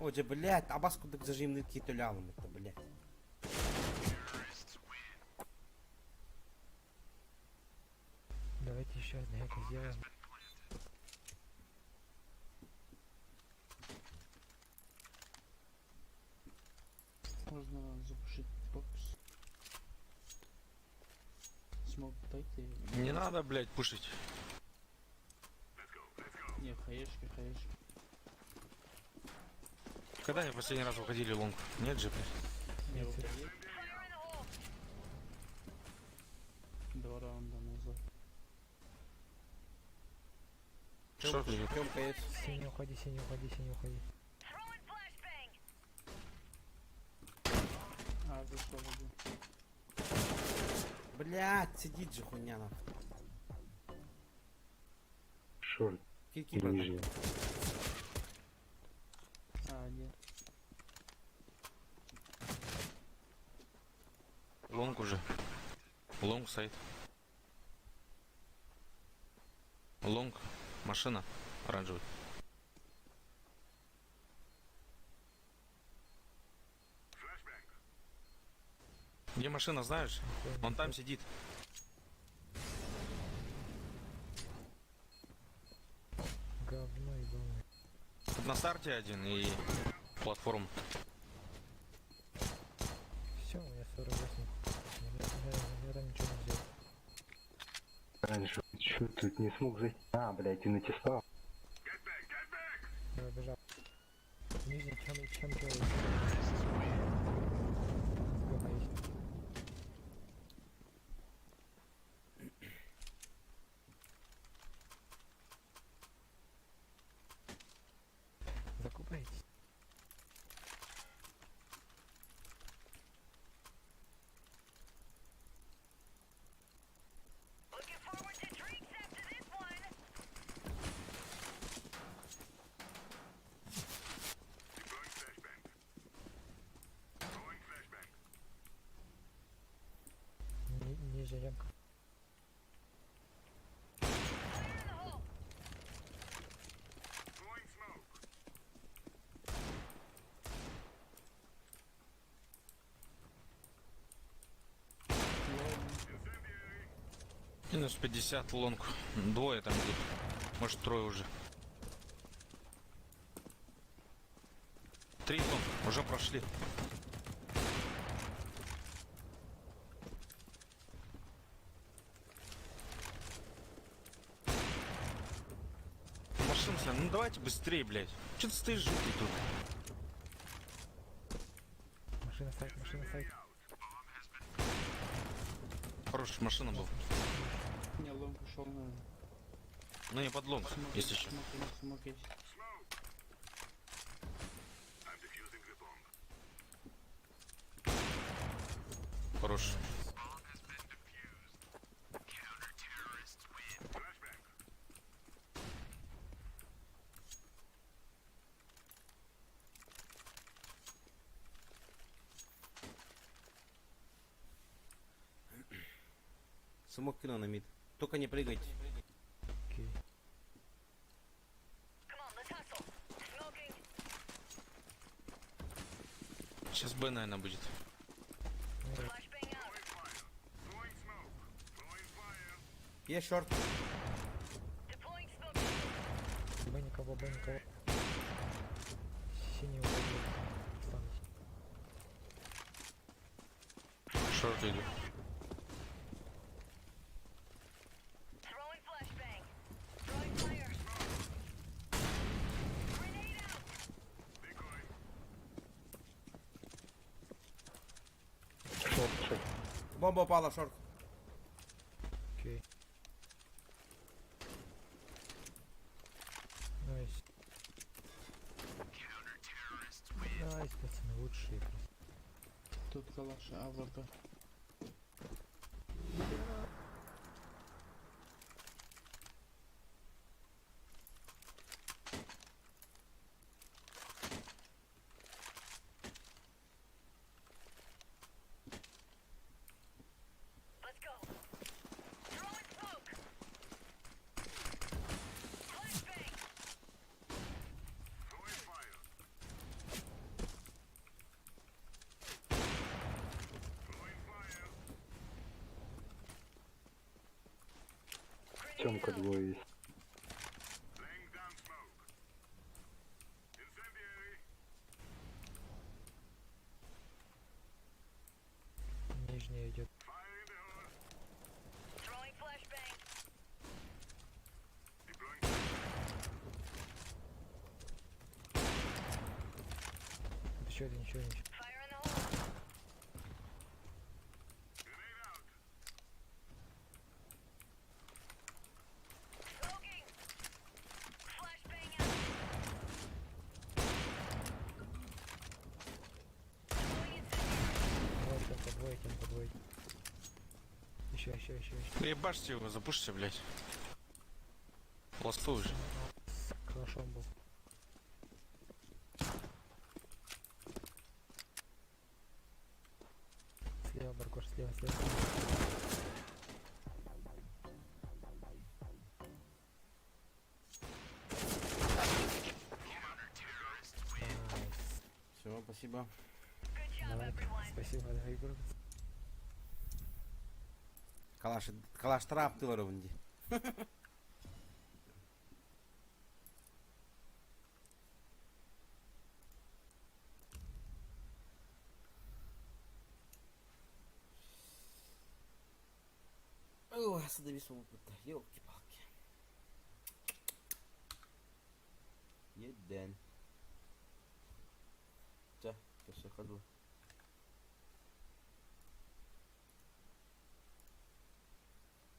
Оже, блядь, абаску так зажимный китулялом это, блядь. Давайте еще раз на это сделаем. Можно запушить бокс. Смог дайте. Не надо, блядь, пушить. Не, хаешки, хаешки. Когда они последний раз выходили лонг? Нет же, блядь. Не выходи. Fire in the hole. 2 раунда назад. Шорт лежит. Тёмка есть. Синий уходи, синий уходи, синий уходи. Throwing flashbang. А, зашел один. Блядь, сидит же хуйня нахуй. Шорт, Кики, нижний. А, нет. Лонг уже. Лонг сайт. Лонг. Машина. Оранжевый. Где машина, знаешь? Он там сидит. Говно ебаное. Тут на старте один и платформ. Все, у меня 48. Наверное, ничего не сделал. Раньше чё тут не смог зайти? А, блядь, ты натискал. Давай, бежал. Нижний, чем делает? Говно есть. Закупайтесь. Looking forward to drinks after this one. Ниже ямка. Fire in the hole. Минус 50 лонг. Двое там идут. Может, трое уже. 3 лонг. Уже прошли. Машин, ну давайте быстрее, блядь. Че ты стоишь жуткий тут? Машина сайт, машина сайт. Хорошая машина была. Не, лонг ушел на... Ну не под лонг, если что. Смог есть. Хорош. Смог кино на мид. Только не прыгайте. Окей. Come on, let's hustle. Smoking. Сейчас Б, наверное, будет. Flashbang out. Есть шорт. Deploying smoke shield. Б никого, Б никого. Синий уходи. Останусь. Шорт иду. Throwing flashbang. Throwing fire. Grenade out. Шорт, шорт. Бомба упала, шорт. Окей. Найс. Найс, пацаны, лучшие просто. Тут калаш, АВП. Let's go. Throwing smoke. Flashbang. Тёмка двое есть. Laying down smoke. Incendiary. Нижняя идет. Fire in the hole. Throwing flashbang. Deploying. Тут еще один, еще один. Fire in the hole. Grenade out. Smoking. Flashbang out. Throwing incendiary. Двое, двое. Еще. Да ебашьте его, запушьте, блядь. Ласту уже. Хорошо он был. Слева, Баркош, слева. Найс. Все, спасибо. Good job, Давай, everyone. спасибо, давай, Игорь. Kalash trap diyorum diye. Ой, остановись, елки-палки. Jeden. Все, все ходу.